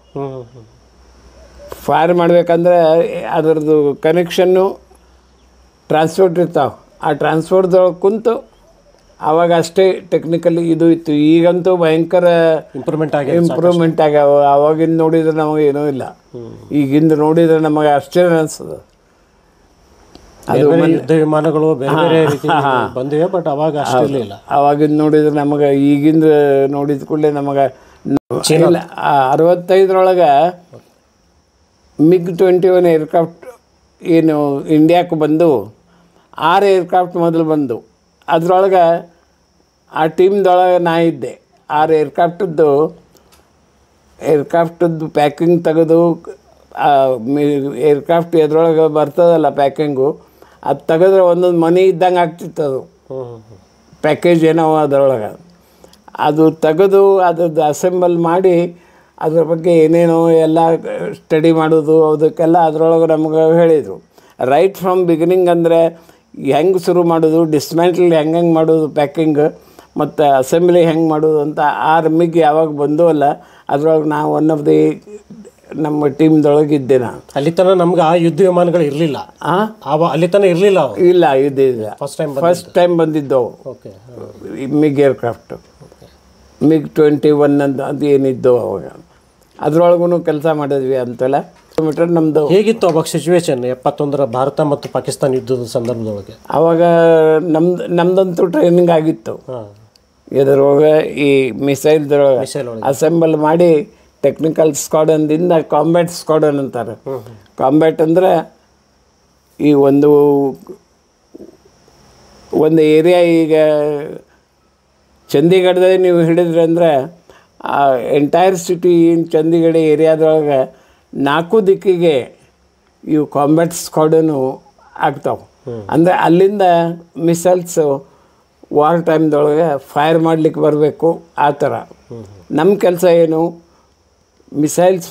ಫೈರ್ ಮಾಡಬೇಕಂದ್ರೆ ಅದರದ್ದು ಕನೆಕ್ಷನ್ನು ಟ್ರಾನ್ಸ್ಪೋರ್ಟ್ ಇರ್ತಾವೆ. ಆ ಟ್ರಾನ್ಸ್ಪೋರ್ಟ್ದೊಳಗೆ ಕುಂತು ಆವಾಗ ಅಷ್ಟೇ ಟೆಕ್ನಿಕಲಿ ಇದು ಇತ್ತು. ಈಗಂತೂ ಭಯಂಕರ ಇಂಪ್ರೂವ್ಮೆಂಟ್ ಆಗ್ಯಾವ. ಆವಾಗಿಂದ ನೋಡಿದ್ರೆ ನಮಗೆ ಏನೂ ಇಲ್ಲ, ಈಗಿಂದ ನೋಡಿದರೆ ನಮಗೆ ಆಶ್ಚರ್ಯ ಅನಿಸ್ತದೆ. ಅದು ಯುದ್ಧ ವಿಮಾನಗಳು ಬೇರೆ ಬೇರೆ ರೀತಿ ಬಂದಿವೆ, ಬಟ್ ಅವಾಗ ಅಷ್ಟಿರಲಿಲ್ಲ. ಅವಾಗಿಂದ ನೋಡಿದ್ರೆ ನಮಗೆ ಈಗಿಂದ ನೋಡಿದ ಕೂಡಲೇ ನಮಗೆ 65ರೊಳಗೆ MiG-21 ಏರ್ಕ್ರಾಫ್ಟ್ ಏನು ಇಂಡಿಯಾಕ್ಕೆ ಬಂದು 6 ಏರ್ಕ್ರಾಫ್ಟ್ ಮೊದಲು ಬಂದು ಅದರೊಳಗೆ ಆ ಟೀಮ್ದೊಳಗೆ ನಾ ಇದ್ದೆ. 6 ಏರ್ಕ್ರಾಫ್ಟದ್ದು ಪ್ಯಾಕಿಂಗ್ ತೆಗೆದು ಏರ್ಕ್ರಾಫ್ಟ್ ಎದ್ರೊಳಗೆ ಬರ್ತದಲ್ಲ ಪ್ಯಾಕಿಂಗು, ಅದು ತೆಗೆದ್ರೆ ಒಂದೊಂದು ಮನೆ ಇದ್ದಂಗೆ ಆಗ್ತಿತ್ತು. ಅದು ಪ್ಯಾಕೇಜ್ ಏನೋ ಅದರೊಳಗೆ ಅದು ತೆಗೆದು ಅದ್ರದ್ದು ಅಸೆಂಬಲ್ ಮಾಡಿ ಅದ್ರ ಬಗ್ಗೆ ಏನೇನೋ ಎಲ್ಲ ಸ್ಟಡಿ ಮಾಡೋದು ಅದಕ್ಕೆಲ್ಲ ಅದರೊಳಗೆ ನಮ್ಗೆ ಹೇಳಿದರು. ರೈಟ್ ಫ್ರಮ್ ಬಿಗಿನಿಂಗ್ ಅಂದರೆ ಹೆಂಗೆ ಶುರು ಮಾಡೋದು, ಡಿಸ್ಮ್ಯಾಂಟಲ್ ಹೆಂಗೆ ಮಾಡೋದು ಪ್ಯಾಕಿಂಗ್, ಮತ್ತು ಅಸೆಂಬ್ಲಿ ಹೆಂಗೆ ಮಾಡೋದು ಅಂತ ಆ ರಮ್ಮಿಗೆ ಯಾವಾಗ ಬಂದೋ ಅಲ್ಲ ಅದರೊಳಗೆ ನಾವು ಒನ್ ಆಫ್ ದಿ ನಮ್ಮ ಟೀಮ್ದೊಳಗೆ ಇದ್ದೆ ನಾನು. ಅಲ್ಲಿ ತನಕ ನಮ್ಗೆ ಆ ಯುದ್ಧ ವಿಮಾನಗಳು ಇರಲಿಲ್ಲ, ಅಲ್ಲಿ ತನಕ ಇರಲಿಲ್ಲ. ಇಲ್ಲ ಇದ್ದಿಲ್ಲ, ಫಸ್ಟ್ ಟೈಮ್ ಬಂದಿದ್ದವು. ಓಕೆ, ಮಿಗ್ ಏರ್ಕ್ರಾಫ್ಟು, MiG 21 ಅಂತ ಅದು ಏನಿದ್ದವು ಅವಾಗ. ಅದರೊಳಗೂ ಕೆಲಸ ಮಾಡಿದ್ವಿ ಅಂತೆಲ್ಲ. ಕಿಲೋಮೀಟರ್ ನಮ್ಮದು. ಹೇಗಿತ್ತು ಅವಾಗ ಸಿಚುವೇಶನ್ 71ರ ಭಾರತ ಮತ್ತು ಪಾಕಿಸ್ತಾನ ಯುದ್ಧದ ಸಂದರ್ಭದೊಳಗೆ? ಆವಾಗ ನಮ್ದಂತೂ ಟ್ರೈನಿಂಗ್ ಆಗಿತ್ತು. ಇದರೊಳಗೆ ಈ ಮಿಸೈಲ್ದೊಳಗೆ ಅಸೆಂಬಲ್ ಮಾಡಿ ಟೆಕ್ನಿಕಲ್ ಸ್ಕ್ವಾಡನ್ದಿಂದ ಕಾಂಬ್ಯಾಟ್ ಸ್ಕ್ವಾಡನ್ ಅಂತಾರೆ. ಕಾಂಬ್ಯಾಟ್ ಅಂದರೆ ಈ ಒಂದು ಏರಿಯಾ, ಈಗ ಚಂಡೀಗಢದಲ್ಲಿ ನೀವು ಹಿಡಿದ್ರಿ ಅಂದರೆ ಆ ಎಂಟೈರ್ ಸಿಟಿ ಚಂಡೀಗಢ ಏರಿಯಾದೊಳಗೆ 4 ದಿಕ್ಕಿಗೆ ಇವು ಕಾಂಬ್ಯಾಟ್ ಸ್ಕ್ವಾಡನು ಆಗ್ತಾವೆ. ಅಂದರೆ ಅಲ್ಲಿಂದ ಮಿಸೈಲ್ಸು ವಾರ್ ಟೈಮ್ದೊಳಗೆ ಫೈರ್ ಮಾಡಲಿಕ್ಕೆ ಬರಬೇಕು. ಆ ಥರ ನಮ್ಮ ಕೆಲಸ ಏನು, ಮಿಸೈಲ್ಸ್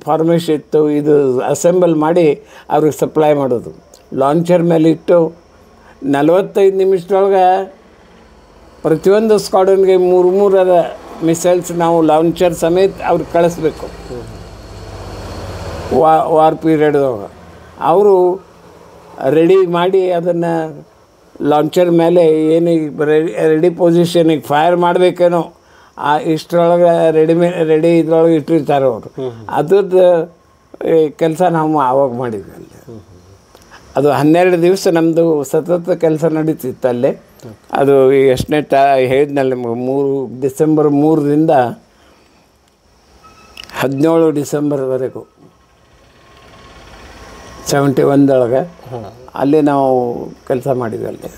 ಫಾರ್ಮೇಷನ್ ಇತ್ತು, ಇದು ಅಸೆಂಬಲ್ ಮಾಡಿ ಅವ್ರಿಗೆ ಸಪ್ಲೈ ಮಾಡೋದು. ಲಾಂಚರ್ ಮೇಲೆ ಇಟ್ಟು 45 ನಿಮಿಷದೊಳಗೆ ಪ್ರತಿಯೊಂದು ಸ್ಕ್ವಾಡನ್ಗೆ 3 ಮಿಸೈಲ್ಸ್ ನಾವು ಲಾಂಚರ್ ಸಮೇತ ಅವ್ರಿಗೆ ಕಳಿಸ್ಬೇಕು. ವಾರ್ ಪೀರಿಯಡ್ದೊಳಗೆ ಅವರು ರೆಡಿ ಮಾಡಿ ಅದನ್ನು ಲಾಂಚರ್ ಮೇಲೆ ಏನು ರೆಡಿ ಪೊಸಿಷನಿಗೆ ಫೈರ್ ಮಾಡಬೇಕೇನೋ ಇಷ್ಟರೊಳಗೆ ರೆಡಿ ಇದ್ರೊಳಗೆ ಇಟ್ಟಿರ್ತಾರೆ ಅವರು. ಅದ್ರದ್ದು ಕೆಲಸ ನಾವು ಆವಾಗ ಮಾಡಿದ್ವಿ ಅಲ್ಲಿ. ಅದು 12 ದಿವಸ ನಮ್ಮದು ಸತತ ಕೆಲಸ ನಡೀತಿತ್ತು ಅಲ್ಲೇ. ಅದು ಎಷ್ಟನೇ ಹೇಳಿದ್ನಲ್ಲಿ ನಿಮಗೆ, ಡಿಸೆಂಬರ್ 3ರಿಂದ 17 ಡಿಸೆಂಬರ್ವರೆಗೂ 71 ಅಲ್ಲಿ ನಾವು ಕೆಲಸ ಮಾಡಿದ್ವಿ ಅಲ್ಲಿ.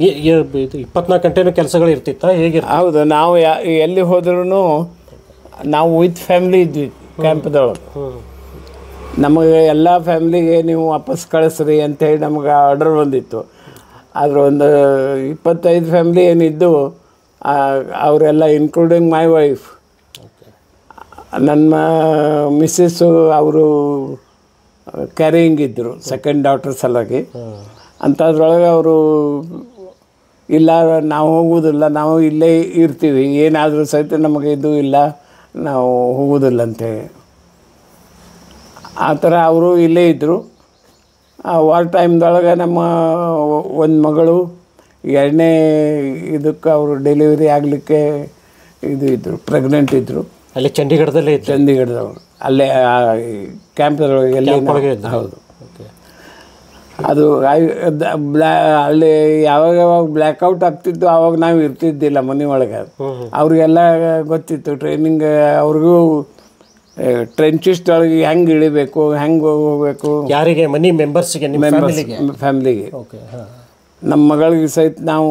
24 ಗಂಟೆನೂ ಕೆಲಸಗಳು ಇರ್ತಿತ್ತ ಹೇಗೆ? ಹೌದು, ನಾವು ಎಲ್ಲಿ ಹೋದ್ರೂ ನಾವು ವಿತ್ ಫ್ಯಾಮ್ಲಿ ಇದ್ವಿ ಕ್ಯಾಂಪ್ದೊಳಗೆ. ನಮಗೆ ಎಲ್ಲ ಫ್ಯಾಮ್ಲಿಗೆ ನೀವು ವಾಪಸ್ ಕಳಿಸ್ರಿ ಅಂತೇಳಿ ನಮಗೆ ಆರ್ಡರ್ ಬಂದಿತ್ತು. ಆದರೆ ಒಂದು 25 ಫ್ಯಾಮ್ಲಿ ಏನಿದ್ದು ಅವರೆಲ್ಲ ಇನ್ಕ್ಲೂಡಿಂಗ್ ಮೈ ವೈಫ್, ನನ್ನ ಮಿಸ್ಸಸ್ಸು ಅವರು ಕ್ಯಾರಿಯಿಂಗ್ ಇದ್ದರು ಸೆಕೆಂಡ್ ಡಾಟರ್ ಸಲುವಾಗಿ. ಅಂಥದ್ರೊಳಗೆ ಅವರು ಇಲ್ಲ ನಾವು ಹೋಗುವುದಿಲ್ಲ, ನಾವು ಇಲ್ಲೇ ಇರ್ತೀವಿ, ಏನಾದರೂ ಸಹಿತ ನಮಗೆ ಇದು ಇಲ್ಲ, ನಾವು ಹೋಗೋದಿಲ್ಲ ಅಂತೇಳಿ ಆ ಥರ ಅವರು ಇಲ್ಲೇ ಇದ್ದರು. ವಾರ್ ಟೈಮ್ದೊಳಗೆ ನಮ್ಮ ಒಂದು ಮಗಳು 2ನೇ ಇದಕ್ಕೆ ಅವರು ಡೆಲಿವರಿ ಆಗಲಿಕ್ಕೆ ಇದು ಇದ್ದರು, ಪ್ರೆಗ್ನೆಂಟ್ ಇದ್ದರು. ಅಲ್ಲಿ ಚಂಡೀಗಢದಲ್ಲೇ ಇತ್ತು? ಚಂಡೀಗಢದವರು ಅಲ್ಲೇ ಕ್ಯಾಂಪ್ದೊಳಗೆ ಎಲ್ಲಿ. ಹೌದು, ಅದು ಅಲ್ಲಿ ಯಾವಾಗ ಬ್ಲ್ಯಾಕ್ಔಟ್ ಆಗ್ತಿತ್ತು ಆವಾಗ ನಾವು ಇರ್ತಿದ್ದಿಲ್ಲ ಮನೆ ಒಳಗೆ. ಅವ್ರಿಗೆಲ್ಲ ಗೊತ್ತಿತ್ತು ಟ್ರೈನಿಂಗ್, ಅವ್ರಿಗೂ ಟ್ರೆಂಚಿಸ್ಟೊಳಗೆ ಹೆಂಗೆ ಇಳಿಬೇಕು, ಹೆಂಗೆ ಹೋಗಬೇಕು. ಯಾರಿಗೆ? ಮನಿ ಮೆಂಬರ್ಸ್ಗೆ, ಫ್ಯಾಮ್ಲಿಗೆ. ನಮ್ಮ ಮಗಳಿಗೆ ಸಹಿತ ನಾವು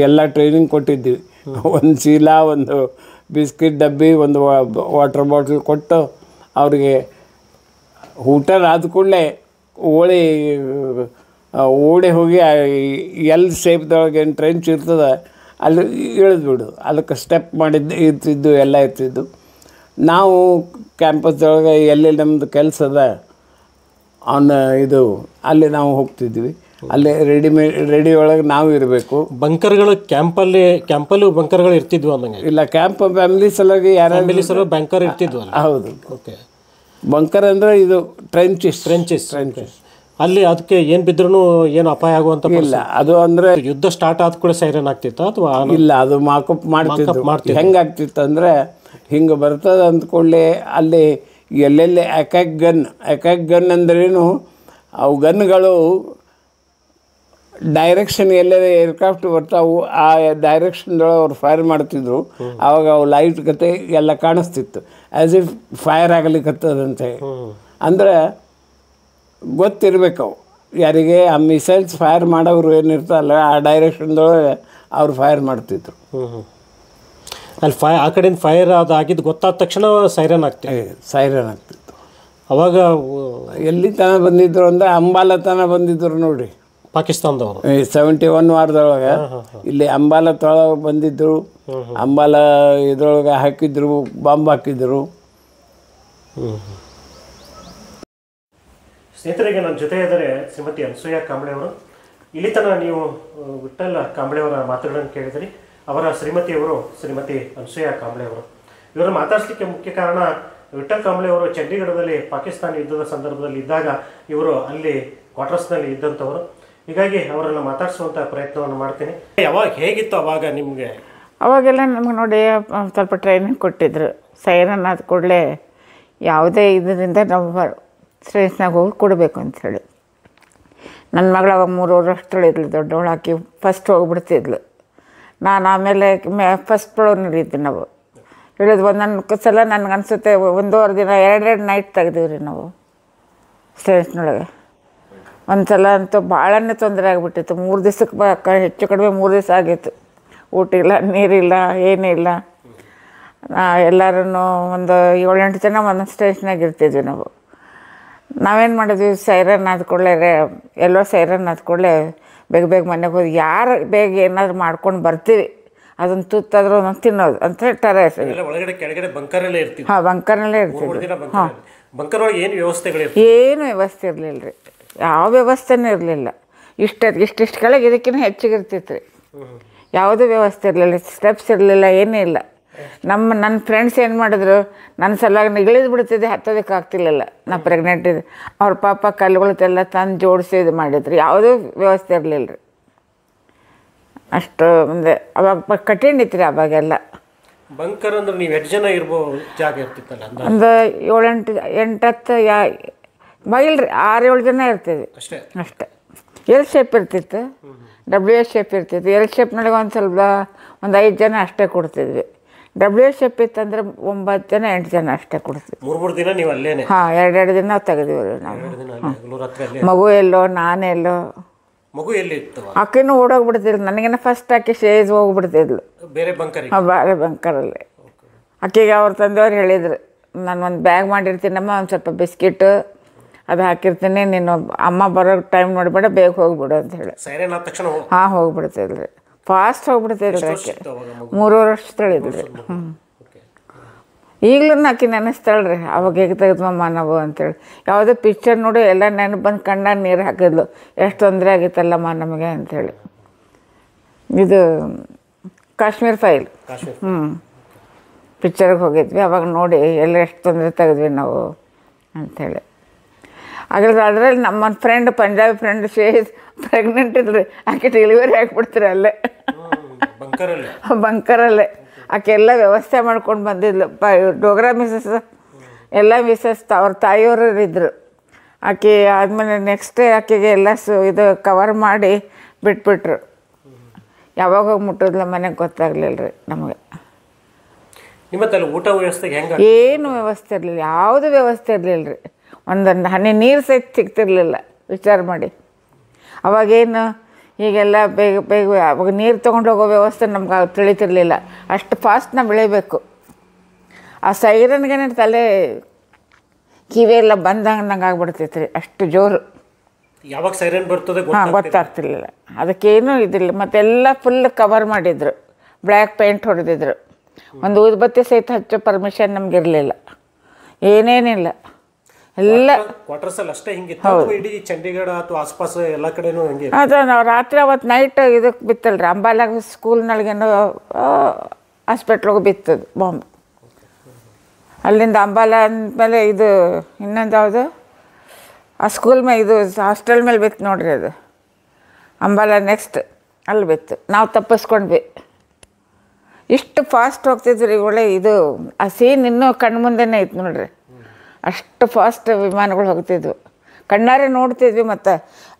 ಎಲ್ಲ ಟ್ರೈನಿಂಗ್ ಕೊಟ್ಟಿದ್ದೀವಿ. ಒಂದು ಚೀಲ, ಒಂದು ಬಿಸ್ಕಿಟ್ ಡಬ್ಬಿ, ಒಂದು ವಾಟರ್ ಬಾಟಲ್ ಕೊಟ್ಟು ಅವ್ರಿಗೆ ಊಟ ಆದ ಕೂಡಲೇ ಓಡಿ ಹೋಗಿ ಎಲ್ಲಿ ಶೇಪ್ದೊಳಗೆ ಏನು ಟ್ರೆಂಚ್ ಇರ್ತದೆ ಅಲ್ಲಿ ಇಳಿದ್ಬಿಡು. ಅದಕ್ಕೆ ಸ್ಟೆಪ್ ಇರ್ತಿದ್ದು ಎಲ್ಲ ಇರ್ತಿದ್ದು. ನಾವು ಕ್ಯಾಂಪಸ್ದೊಳಗೆ ಎಲ್ಲಿ ನಮ್ಮದು ಕೆಲಸ ಅದ ಇದು ಅಲ್ಲಿ ನಾವು ಹೋಗ್ತಿದ್ವಿ. ಅಲ್ಲಿ ರೆಡಿ ಒಳಗೆ ನಾವು ಇರಬೇಕು. ಬಂಕರ್ಗಳು ಕ್ಯಾಂಪಲ್ಲೂ ಬಂಕರ್ಗಳು ಇರ್ತಿದ್ವು ಅಂದಂಗೆ? ಇಲ್ಲ, ಕ್ಯಾಂಪ್ ಫ್ಯಾಮಿಲಿ ಸಲುವಾಗಿ ಯಾರು ಬಂಕರ್ ಇರ್ತಿದ್ವು? ಹೌದು. ಓಕೆ. ಬಂಕರ್ ಅಂದರೆ ಇದು ಟ್ರೆಂಚಿಸ್. ಅಲ್ಲಿ ಅದಕ್ಕೆ ಏನು ಬಿದ್ರೂ ಏನು ಅಪಾಯ ಆಗುವಂಥ ಇಲ್ಲ. ಅದು ಅಂದರೆ ಯುದ್ಧ ಸ್ಟಾರ್ಟ್ ಆದ ಕೂಡ ಸೈರನ್ ಆಗ್ತಿತ್ತು ಅಥವಾ ಇಲ್ಲ? ಅದು ಮಾಕಪ್ ಮಾಡ್ತಿದ್ದು. ಹೆಂಗೆ ಆಗ್ತಿತ್ತು ಅಂದರೆ ಹಿಂಗೆ ಬರ್ತದೆ ಅಂದ್ಕೊಳ್ಳಿ, ಅಲ್ಲಿ ಎಲ್ಲೆಲ್ಲಿ ಎಕಾಕ್ ಗನ್ ಅಂದ್ರೇನು, ಅವು ಗನ್ಗಳು ಡೈರೆಕ್ಷನ್ ಎಲ್ಲೆಲ್ಲ ಏರ್ಕ್ರಾಫ್ಟ್ ಬರ್ತಾವು ಆ ಡೈರೆಕ್ಷನ್ದೊಳಗೆ ಅವ್ರು ಫೈರ್ ಮಾಡ್ತಿದ್ರು. ಆವಾಗ ಅವು ಲೈಟ್ ಕತೆ ಎಲ್ಲ ಕಾಣಿಸ್ತಿತ್ತು, ಆ್ಯಸ್ ಇಫ್ ಫೈರ್ ಆಗಲಿಕ್ಕತ್ತದಂತೆ. ಅಂದರೆ ಗೊತ್ತಿರಬೇಕು ಅವು ಯಾರಿಗೆ, ಆ ಮಿಸೈಲ್ಸ್ ಫೈರ್ ಮಾಡೋರು ಏನಿರ್ತಲ್ಲ ಆ ಡೈರೆಕ್ಷನ್ದೊಳಗೆ ಅವ್ರು ಫೈರ್ ಮಾಡ್ತಿದ್ರು. ಅಲ್ಲಿ ಆ ಕಡೆಯಿಂದ ಫೈರ್ ಆಗಿದ್ದು ಗೊತ್ತಾದ ತಕ್ಷಣ ಸೈರನ್ ಆಗ್ತಿತ್ತು. ಅವಾಗ ಎಲ್ಲಿ ತನಕ ಬಂದಿದ್ರು ಅಂದರೆ ಅಂಬಾಲ ತನಕ ಬಂದಿದ್ರು ನೋಡಿರಿ. ಪಾಕಿಸ್ತಾನದವರು 71 ವಾರದೊಳಗೆ ಇಲ್ಲಿ ಅಂಬಾಲ ತೊಳಗೆ ಬಂದಿದ್ದರು. ಅಂಬಾಲ ಇದ್ರೊಳಗೆ ಹಾಕಿದ್ರು, ಬಾಂಬ್ ಹಾಕಿದ್ರು. ಸ್ನೇಹಿತರಿಗೆ ನನ್ನ ಜೊತೆ ಇದ್ದಾರೆ ಶ್ರೀಮತಿ ಅನಸೂಯ ಕಾಂಬ್ಳೆ ಅವರು. ಇಲ್ಲಿ ತನಕ ನೀವು ವಿಠ್ಠಲ್ ಕಾಂಬ್ಳೆ ಅವರ ಮಾತುಗಳನ್ನು ಕೇಳಿದಿರಿ. ಅವರ ಶ್ರೀಮತಿಯವರು ಶ್ರೀಮತಿ ಅನಸೂಯ ಕಾಂಬ್ಳೆ ಅವರು. ಇವರನ್ನು ಮಾತಾಡಿಸ್ಲಿಕ್ಕೆ ಮುಖ್ಯ ಕಾರಣ, ವಿಠ್ಠಲ್ ಕಾಂಬ್ಳೆ ಅವರು ಚಂಡೀಗಢದಲ್ಲಿ ಪಾಕಿಸ್ತಾನ ಯುದ್ಧದ ಸಂದರ್ಭದಲ್ಲಿ ಇದ್ದಾಗ ಇವರು ಅಲ್ಲಿ ಕ್ವಾರ್ಟರ್ಸ್ನಲ್ಲಿ ಇದ್ದಂಥವರು. ಹೀಗಾಗಿ ಅವರನ್ನು ಮಾತಾಡಿಸುವಂಥ ಪ್ರಯತ್ನವನ್ನು ಮಾಡ್ತೀನಿ. ಯಾವಾಗ ಹೇಗಿತ್ತು ಅವಾಗ ನಿಮಗೆ? ಅವಾಗೆಲ್ಲ ನಮ್ಗೆ ನೋಡಿ ಸ್ವಲ್ಪ ಟ್ರೈನಿಂಗ್ ಕೊಟ್ಟಿದ್ರು. ಸೈರನ್ ಆದ ಕೂಡಲೇ ಯಾವುದೇ ಇದರಿಂದ ನಾವು ಸ್ಟ್ರೇಟ್ಸ್ನಾಗ ಹೋಗಿ ಕೊಡಬೇಕು ಅಂಥೇಳಿ. ನನ್ನ ಮಗಳು ಅವಾಗ 3 ವರ್ಷದಳು ಇದ್ಲು, ದೊಡ್ಡವಳು. ಆಕಿ ಫಸ್ಟ್ ಹೋಗ್ಬಿಡ್ತಿದ್ಲು. ನಾನು ಆಮೇಲೆ ಫಸ್ಟ್ ಫ್ಲೋರ್ನಲ್ಲಿ ಇದ್ವಿ ನಾವು. ಹೇಳಿದ್ವಿ ಒಂದೊಂದು ಸಲ ನನಗನ್ಸುತ್ತೆ 1.5 ದಿನ 2 ನೈಟ್ ತೆಗ್ದೀವಿ ನಾವು ಸ್ಟೇಷನೊಳಗೆ. ಒಂದು ಸಲ ಅಂತೂ ಭಾಳನೇ ತೊಂದರೆ ಆಗಿಬಿಟ್ಟಿತ್ತು. 3 ದಿವ್ಸಕ್ಕೆ ಹೆಚ್ಚು ಕಡಿಮೆ 3 ದಿವಸ ಆಗಿತ್ತು. ಊಟ ಇಲ್ಲ, ನೀರಿಲ್ಲ, ಏನೂ ಇಲ್ಲ. ಎಲ್ಲರೂ ಒಂದು 7-8 ಜನ ಒಂದೊಂದು ಸ್ಟೇಷನಾಗ ಇರ್ತಿದ್ವಿ ನಾವು. ನಾವೇನು ಮಾಡಿದ್ವಿ, ಸೈರನ್ ಆದ ಕೂಡಲೇ ಎಲ್ಲೋ ಸೈರನ್ ಆದ ಕೂಡಲೇ ಬೇಗ ಬೇಗ ಮನೆಗೆ ಹೋಗಿ ಯಾರು ಬೇಗ ಏನಾದ್ರು ಮಾಡ್ಕೊಂಡು ಬರ್ತೀವಿ, ಅದನ್ನು ತುತ್ತಾದ್ರೂ ಒಂದೊಂದು ತಿನ್ನೋದು ಅಂಥೇಳಿ ಟೆರೇಸ್. ಒಳಗಡೆ ಕೆಳಗಡೆ ಬಂಕರಲ್ಲೇ ಇರ್ತೀವಿ. ಹಾಂ, ಬಂಕರ್ನಲ್ಲೇ ಇರ್ತೀವಿ. ಹಾಂ, ಬಂಕರ್ ಒಳಗೆ ಏನು ವ್ಯವಸ್ಥೆಗಳು? ಏನು ವ್ಯವಸ್ಥೆ ಇರಲಿಲ್ಲ ರೀ, ಯಾವ ವ್ಯವಸ್ಥೆನೂ ಇರಲಿಲ್ಲ. ಇಷ್ಟಿಷ್ಟು ಕೆಳಗೆ ಇದಕ್ಕಿಂತ ಹೆಚ್ಚಿಗೆ ಇರ್ತಿತ್ತು ರೀ. ಯಾವುದೂ ವ್ಯವಸ್ಥೆ ಇರಲಿಲ್ಲ, ಸ್ಟೆಪ್ಸ್ ಇರಲಿಲ್ಲ, ಏನೂ ಇಲ್ಲ. ನನ್ನ ಫ್ರೆಂಡ್ಸ್ ಏನು ಮಾಡಿದ್ರು, ನನ್ನ ಸಲಾಗಿ ಇಳಿದು ಬಿಡ್ತಿದ್ದೆ, ಹತ್ತೋದಕ್ಕೆ ಆಗ್ತಿರ್ಲಿಲ್ಲ. ನಾ ಪ್ರೆಗ್ನೆಂಟ್ ಇದ್ದೆ. ಅವ್ರ ಪಾಪ ಕಲ್ಲುಗಳತ್ತೆಲ್ಲ ತಂದು ಜೋಡಿಸಿ ಇದು ಮಾಡಿದ್ರು. ಯಾವುದೂ ವ್ಯವಸ್ಥೆ ಇರಲಿಲ್ಲ ರೀ. ಅಷ್ಟು ಮುಂದೆ ಅವಾಗ ಕಠಿಣ ಇತ್ತು ರೀ ಅವಾಗೆಲ್ಲ. ಬಂಕರ್ ಅಂದ್ರೆ ನೀವು ಎಷ್ಟು ಜನ ಇರ್ಬೋದು ಜಾಗ ಇರ್ತಿತ್ತಲ್ಲ? ಒಂದು 7-8 ಬೈಲ್ರಿ 6-7 ಜನ ಇರ್ತಿದ್ವಿ ಅಷ್ಟೇ. ಎಲ್ ಶೇಪ್ ಇರ್ತಿತ್ತು, WS ಶೇಪ್ ಇರ್ತಿತ್ತು. ಎಲ್ ಶೇಪ್ನೊಳಗೆ ಒಂದು ಸ್ವಲ್ಪ ಒಂದು 5 ಜನ ಅಷ್ಟೇ ಕೊಡ್ತಿದ್ವಿ. WS ಶೇಪ್ ಇತ್ತಂದ್ರೆ 9 ಜನ 8 ಜನ ಅಷ್ಟೇ ಕೊಡ್ತಿದ್ವಿ. 3 ದಿನ ನೀವು ಅಲ್ಲೇನೆ? ಹಾಂ, 2 ದಿನ ತೆಗೆದಿವ್ರಿ ನಾವು. ಮಗು ಎಲ್ಲೋ, ನಾನೆಲ್ಲೋ. ಮಗು ಎಲ್ಲಿ ಇತ್ತು? ಆಕೆನೂ ಓಡೋಗ್ಬಿಡ್ತಿದ್ಲು. ನನಗೇನ ಫಸ್ಟ್ ಆಕೆ ಸ್ಟೇಜ್ ಹೋಗ್ಬಿಡ್ತಿದ್ಲು ಬೇರೆ ಬಂಕರ್. ಹಾಂ, ಬೇರೆ ಬಂಕರಲ್ಲಿ. ಆಕೆಗೆ ಅವ್ರ ತಂದೆಯವ್ರು ಹೇಳಿದ್ರು, ನಾನು ಒಂದು ಬ್ಯಾಗ್ ಮಾಡಿರ್ತೀನಮ್ಮ, ಒಂದು ಸ್ವಲ್ಪ ಬಿಸ್ಕಿಟ್ ಅದು ಹಾಕಿರ್ತೀನಿ, ನೀನು ಅಮ್ಮ ಬರೋ ಟೈಮ್ ನೋಡಿಬೇಡ, ಬೇಗ ಹೋಗ್ಬಿಡು ಅಂತ ಹೇಳಿ. ಸೈರನ್ ಆದ ತಕ್ಷಣ? ಹಾಂ, ಹೋಗ್ಬಿಡ್ತಿದ್ರಿ. ಫಾಸ್ಟ್ ಹೋಗ್ಬಿಡ್ತಿದ್ರಿ ಆಕೆ. 3 ವರ್ಷದಳಿದ್ರಿ. ಈಗಲೂ ಆಕೆ ನೆನೆಸ್ತಾಳ್ರಿ, ಅವಾಗ ಹೇಗೆ ತೆಗೆದ್ಮಮ್ಮ ನಾವು ಅಂತೇಳಿ. ಯಾವುದೋ ಪಿಕ್ಚರ್ ನೋಡಿ ಎಲ್ಲ ನೆನಪು ಬಂದು ಕಣ್ಣಾಗ ನೀರು ಹಾಕಿದ್ಲು, ಎಷ್ಟು ತೊಂದರೆ ಆಗಿತ್ತಲ್ಲಮ್ಮ ನಮಗೆ ಅಂಥೇಳಿ. ಇದು ಕಾಶ್ಮೀರ್ ಫೈಲ್ ಪಿಕ್ಚರ್ಗೆ ಹೋಗಿದ್ವಿ. ಅವಾಗ ನೋಡಿ ಎಲ್ಲ ಎಷ್ಟು ತೊಂದರೆ ತೆಗೆದ್ವಿ ನಾವು ಅಂಥೇಳಿ. ಅದ್ರಲ್ಲಿ ನಮ್ಮ ಫ್ರೆಂಡ್, ಪಂಜಾಬಿ ಫ್ರೆಂಡ್ ಪ್ರೆಗ್ನೆಂಟ್ ಇದ್ರಿ. ಆಕೆ ಡೆಲಿವರಿ ಹಾಕ್ಬಿಡ್ತೀರಿ ಅಲ್ಲೇ ಬಂಕರಲ್ಲೇ. ಆಕೆ ಎಲ್ಲ ವ್ಯವಸ್ಥೆ ಮಾಡ್ಕೊಂಡು ಬಂದಿದ್ಲು. ಡೋಗ್ರಾ ಮಿಸಸ್ ಎಲ್ಲ ಮಿಸಸ್ ಅವ್ರ ತಾಯಿಯವರು ಇದ್ದರು. ಆಕೆ ಆದಮೇಲೆ ನೆಕ್ಸ್ಟ್ ಆಕೆಗೆ ಎಲ್ಲ ಇದು ಕವರ್ ಮಾಡಿ ಬಿಟ್ಬಿಟ್ರು. ಯಾವಾಗ ಹೋಗಿ ಮುಟ್ಟಿದ್ಲ ಮನೆಗೆ ಗೊತ್ತಾಗಲಿಲ್ಲ ರೀ ನಮಗೆ. ನಿಮ್ಮತ್ತಲ್ಲಿ ಊಟ ವ್ಯವಸ್ಥೆ ಹೆಂಗೆ? ಏನು ವ್ಯವಸ್ಥೆ ಇರಲಿಲ್ಲ, ಯಾವುದೂ ವ್ಯವಸ್ಥೆ ಇರಲಿಲ್ಲ ರೀ. ಒಂದೊಂದು ಹನಿ ನೀರು ಸಹಿತ ಸಿಗ್ತಿರ್ಲಿಲ್ಲ, ವಿಚಾರ ಮಾಡಿ. ಅವಾಗೇನು ಈಗೆಲ್ಲ ಬೇಗ ಬೇಗ ಅವಾಗ ನೀರು ತೊಗೊಂಡು ಹೋಗೋ ವ್ಯವಸ್ಥೆ ನಮ್ಗೆ ತಿಳಿತಿರ್ಲಿಲ್ಲ. ಅಷ್ಟು ಫಾಸ್ಟ್ ನಾವು ಬೆಳಿಬೇಕು. ಆ ಸೈರನ್ಗೆ ತಲೆ ಕಿವಿಯೆಲ್ಲ ಬಂದಂಗೆ ಆಗ್ಬಿಡ್ತೈತೆ ರೀ, ಅಷ್ಟು ಜೋರು. ಯಾವಾಗ ಸೈರನ್ ಬರ್ತದೆ ಗೊತ್ತಾಗ್ತಿರ್ಲಿಲ್ಲ. ಅದಕ್ಕೇನೂ ಇದಿಲ್ಲ. ಮತ್ತೆಲ್ಲ ಫುಲ್ ಕವರ್ ಮಾಡಿದ್ರು, ಬ್ಲ್ಯಾಕ್ ಪೇಂಟ್ ಹೊಡೆದಿದ್ರು. ಒಂದು ಊದುಬತ್ತಿ ಸಹಿತ ಹಚ್ಚೋ ಪರ್ಮಿಷನ್ ನಮಗಿರಲಿಲ್ಲ, ಏನೇನಿಲ್ಲ. ಎಲ್ಲ ಕ್ವಾರ್ಟರ್ಸಲ್ಲಿ ಅಷ್ಟೇ ಹಿಂಗಿತ್ತು. ಇಡೀ ಚಂಡೀಗಢ ಅಥವಾ ಆಸ್ಪಾಸ್ ಎಲ್ಲ ಕಡೆನೂ ಹಂಗೆ? ಅದು ನಾವು ರಾತ್ರಿ ಅವತ್ತು ನೈಟ್ ಇದಕ್ಕೆ ಬಿತ್ತಲ್ರಿ, ಅಂಬಾಲಾಗ ಸ್ಕೂಲ್ನೊಳಗೇನೋ ಹಾಸ್ಪಿಟ್ಲಿಗೆ ಬಿತ್ತದು ಬಾಂಬ್. ಅಲ್ಲಿಂದ ಅಂಬಾಲ ಅಂದಮೇಲೆ ಇದು ಇನ್ನೊಂದು ಯಾವುದು ಆ ಸ್ಕೂಲ್ ಮೇಲೆ, ಇದು ಹಾಸ್ಟೆಲ್ ಮೇಲೆ ಬಿತ್ತು ನೋಡ್ರಿ, ಅದು ಅಂಬಾಲ ನೆಕ್ಸ್ಟ್ ಅಲ್ಲಿ ಬಿತ್ತು. ನಾವು ತಪ್ಪಿಸ್ಕೊಂಡ್ವಿ. ಇಷ್ಟು ಫಾಸ್ಟ್ ಹೋಗ್ತಿದ್ವಿ ರೀ. ಒಳ್ಳೆ ಇದು ಆ ಸೀನ್ ಇನ್ನೂ ಕಣ್ಣು ಮುಂದೆನೇ ಇತ್ತು ನೋಡ್ರಿ. ಅಷ್ಟು ಫಾಸ್ಟ್ ವಿಮಾನಗಳು ಹೋಗ್ತಿದ್ವು, ಕಣ್ಣಾರೆ ನೋಡ್ತಿದ್ವಿ. ಮತ್ತು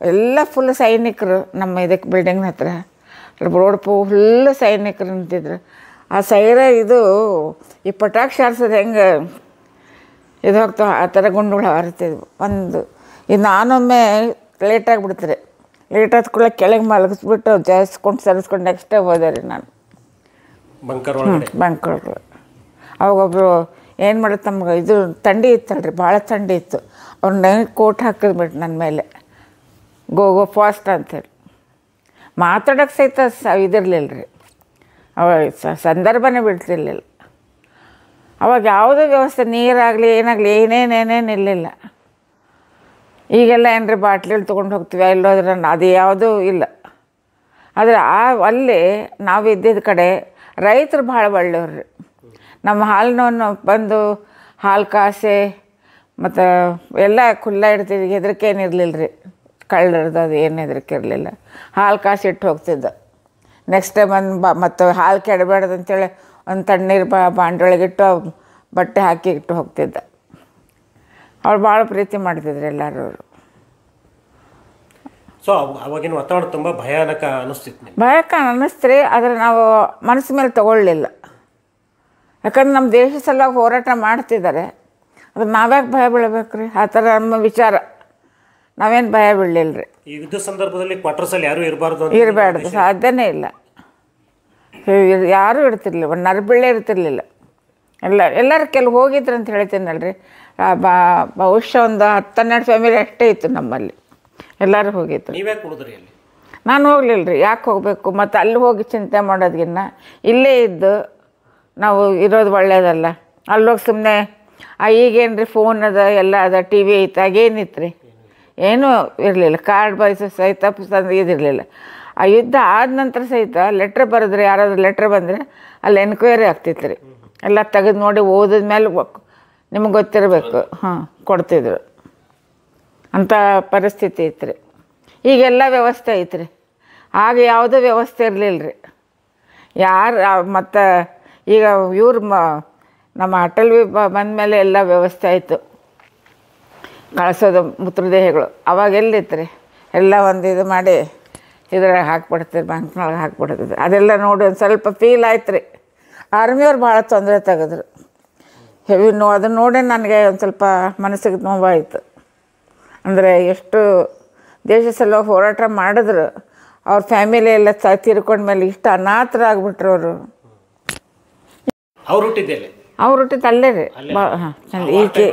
ಎಲ್ಲ ಫುಲ್ ಸೈನಿಕರು ನಮ್ಮ ಇದಕ್ಕೆ ಬಿಲ್ಡಿಂಗ್ನ ಹತ್ರ ರೋಡ್ ಫುಲ್ಲು ಸೈನಿಕರು ನಿಂತಿದ್ರು. ಆ ಸೈರ ಇದು ಈ ಪಟಾಕಿ ಶಾರ್ಸೋದು ಹೆಂಗೆ ಇದು ಹೋಗ್ತಾವೆ ಆ ಥರ ಗುಂಡುಗಳು ಹಾರ್ತಿದ್ವು. ಇದು ನಾನೊಮ್ಮೆ ಲೇಟಾಗಿಬಿಡ್ತಾರೆ. ಲೇಟ್ ಆದ ಕೂಡ ಕೆಳಗೆ ಮಲಗಿಸ್ಬಿಟ್ಟು ಜಾಯಿಸ್ಕೊಂಡು ಸರಿಸ್ಕೊಂಡು ನೆಕ್ಸ್ಟ್ ಡೇ ಹೋದೆ ರೀ ನಾನು ಬಂಕರ್. ಅವಾಗೊಬ್ಬರು ಏನು ಮಾಡೋದು, ನಮ್ಗೆ ಇದು ಥಂಡಿ ಇತ್ತಲ್ರಿ, ಭಾಳ ಥಂಡಿ ಇತ್ತು. ಅವ್ರನ್ನ ಕೋಟ್ ಹಾಕಿದ್ಬಿಟ್ಟು ನನ್ನ ಮೇಲೆ, ಗೋ ಫಾಸ್ಟ್ ಅಂತೇಳಿ. ಮಾತಾಡೋಕ್ಕೆ ಸಹಿತ ಇದಿರಲಿಲ್ಲ ರೀ. ಅವಾಗ ಸಂದರ್ಭನೇ ಬಿಡ್ತಿರ್ಲಿಲ್ಲ. ಅವಾಗ ಯಾವುದೇ ವ್ಯವಸ್ಥೆ ನೀರಾಗಲಿ ಏನಾಗಲಿ ಏನೇನೇನೇನು ಇರಲಿಲ್ಲ. ಈಗೆಲ್ಲ ಏನ್ರಿ ಬಾಟ್ಲಿಲಿ ತೊಗೊಂಡು ಹೋಗ್ತೀವಿ, ಎಲ್ಲೋದ್ರೆ ಅದು ಯಾವುದೂ ಇಲ್ಲ. ಆದರೆ ಅಲ್ಲಿ ನಾವು ಇದ್ದಿದ್ದ ಕಡೆ ರೈತರು ಭಾಳ ಒಳ್ಳೆಯವ್ರು ರೀ. ನಮ್ಮ ಹಾಲಿನವನ್ನು ಬಂದು ಹಾಲು ಕಾಸೆ ಮತ್ತು ಎಲ್ಲ ಖುಲ್ಲ ಇಡ್ತಿದ್ವಿ, ಹೆದರಿಕೆ ಏನಿರಲಿಲ್ಲ ರೀ. ಕಳ್ಳರದು ಅದು ಏನು ಹೆದರಿಕೆ ಇರಲಿಲ್ಲ. ಹಾಲು ಕಾಸು ಇಟ್ಟು ಹೋಗ್ತಿದ್ದ. ನೆಕ್ಸ್ಟ್ ಟೈಮ್ ಮತ್ತು ಹಾಲು ಕೆಡಬೇಡ್ದು ಅಂತೇಳಿ ಒಂದು ತಣ್ಣೀರು ಬಾಂಡೊಳಗಿಟ್ಟು ಬಟ್ಟೆ ಹಾಕಿ ಇಟ್ಟು ಹೋಗ್ತಿದ್ದ. ಅವ್ರು ಭಾಳ ಪ್ರೀತಿ ಮಾಡ್ತಿದ್ರು ಎಲ್ಲರೂ. ಸೊ ಅವಾಗಿನ ವಾತಾವರಣ ತುಂಬ ಭಯಾನಕ ಅನ್ನಿಸ್ತಿತ್ತು. ಭಯಕ್ಕೆ ಅನ್ನಿಸ್ತ್ರಿ, ಆದರೆ ನಾವು ಮನಸ್ಸು ಮೇಲೆ ತೊಗೊಳ್ಳಿಲ್ಲ. ಯಾಕಂದ್ರೆ ನಮ್ಮ ದೇಶ ಸಲುವಾಗಿ ಹೋರಾಟ ಮಾಡ್ತಿದ್ದಾರೆ, ಅದು ನಾವ್ಯಾಕೆ ಭಯ ಬೀಳಬೇಕು ರೀ? ಆ ಥರ ನಮ್ಮ ವಿಚಾರ. ನಾವೇನು ಭಯ ಬೀಳಲಿಲ್ಲ ರೀ. ಈ ಯುದ್ಧ ಸಂದರ್ಭದಲ್ಲಿ ಕ್ವಾರ್ಟರ್ಸಲ್ಲಿ ಯಾರೂ ಇರಬಾರ್ದು, ಸಾಧ್ಯನೇ ಇಲ್ಲ. ಯಾರೂ ಇರ್ತಿರ್ಲಿಲ್ಲ, ಒಂದು ನರಬಿಳ್ಳೆ ಇರ್ತಿರ್ಲಿಲ್ಲ. ಎಲ್ಲರೂ ಕೆಲವು ಹೋಗಿದ್ರು ಅಂತ ಹೇಳ್ತೀನಲ್ರಿ. ಬಹುಶಃ ಒಂದು 10-12 ಫ್ಯಾಮಿಲಿ ಅಷ್ಟೇ ಇತ್ತು ನಮ್ಮಲ್ಲಿ. ಎಲ್ಲರೂ ಹೋಗಿದ್ರು. ನೀವ್ಯಾಕೆ ಉಳಿದ್ರಿ ಅಲ್ಲಿ? ನಾನು ಹೋಗ್ಲಿಲ್ಲ ರೀ. ಯಾಕೆ ಹೋಗಬೇಕು? ಮತ್ತು ಅಲ್ಲಿ ಹೋಗಿ ಚಿಂತೆ ಮಾಡೋದಕ್ಕಿನ್ನ ಇಲ್ಲೇ ಇದ್ದು ನಾವು ಇರೋದು ಒಳ್ಳೆಯದಲ್ಲ. ಅಲ್ಲೋಗಿ ಸುಮ್ಮನೆ ಈಗೇನು ರೀ ಫೋನ್ ಅದ, ಎಲ್ಲ ಅದ, ಟಿ ವಿ ಐತೆ, ಆಗೇನಿತ್ತು ರೀ? ಏನೂ ಇರಲಿಲ್ಲ. ಕಾರ್ಡ್ ಬಯಸೋ ಸಹಿತ ಇದಿರಲಿಲ್ಲ. ಆ ಯುದ್ಧ ಆದ ನಂತರ ಸಹಿತ ಲೆಟ್ರ್ ಬರೆದ್ರೆ, ಯಾರಾದ್ರೂ ಲೆಟ್ರ್ ಬಂದರೆ ಅಲ್ಲಿ ಎನ್ಕ್ವೈರಿ ಆಗ್ತಿತ್ತು ರೀ. ಎಲ್ಲ ತೆಗೆದು ನೋಡಿ ಓದಿದ ಮೇಲೆ ನಿಮಗೆ ಗೊತ್ತಿರಬೇಕು, ಕೊಡ್ತಿದ್ರು. ಅಂಥ ಪರಿಸ್ಥಿತಿ ಇತ್ತು ರೀ. ಈಗೆಲ್ಲ ವ್ಯವಸ್ಥೆ ಐತ್ರಿ. ಆಗ ಯಾವುದೂ ವ್ಯವಸ್ಥೆ ಇರಲಿಲ್ಲ ರೀ. ಮತ್ತು ಈಗ ಇವ್ರು ನಮ್ಮ ಅಟಲ್ ಬಂದ ಮೇಲೆ ಎಲ್ಲ ವ್ಯವಸ್ಥೆ ಆಯಿತು. ಕಳಿಸೋದು ಮೂತ್ರದೇಹಗಳು ಅವಾಗ ಎಲ್ಲಿತ್ತು ರೀ? ಎಲ್ಲ ಒಂದು ಇದು ಮಾಡಿ ಇದ್ರಾಗ ಹಾಕ್ಬಿಡ್ತೀರಿ, ಬ್ಯಾಂಕ್ನೊಳಗೆ ಹಾಕ್ಬಿಡ್ತಿದ್ರು. ಅದೆಲ್ಲ ನೋಡಿ ಒಂದು ಸ್ವಲ್ಪ ಫೀಲ್ ಆಯ್ತು ರೀ. ಆರ್ಮಿಯವ್ರು ಭಾಳ ತೊಂದರೆ ತೆಗೆದ್ರು. ಹೆವಿ ಅದನ್ನು ನೋಡಿ ನನಗೆ ಒಂದು ಸ್ವಲ್ಪ ಮನಸ್ಸಿಗೆ ನೋವಾಯಿತು. ಅಂದರೆ ಎಷ್ಟು ದೇಶ ಸಲುವಾಗಿ ಹೋರಾಟ ಮಾಡಿದ್ರು, ಅವ್ರ ಫ್ಯಾಮಿಲಿ ಎಲ್ಲ ತೀರ್ಕೊಂಡ್ಮೇಲೆ ಇಷ್ಟು ಅನಾಥರಾಗ್ಬಿಟ್ರು ಅವರು. ಅವ್ರು ಹುಟ್ಟಿದ್ದೆಲ್ಲಿ? ಅವ್ರು ಹುಟ್ಟಿದ್ದು ಅಲ್ಲೇ ರೀ. ಈಕೆ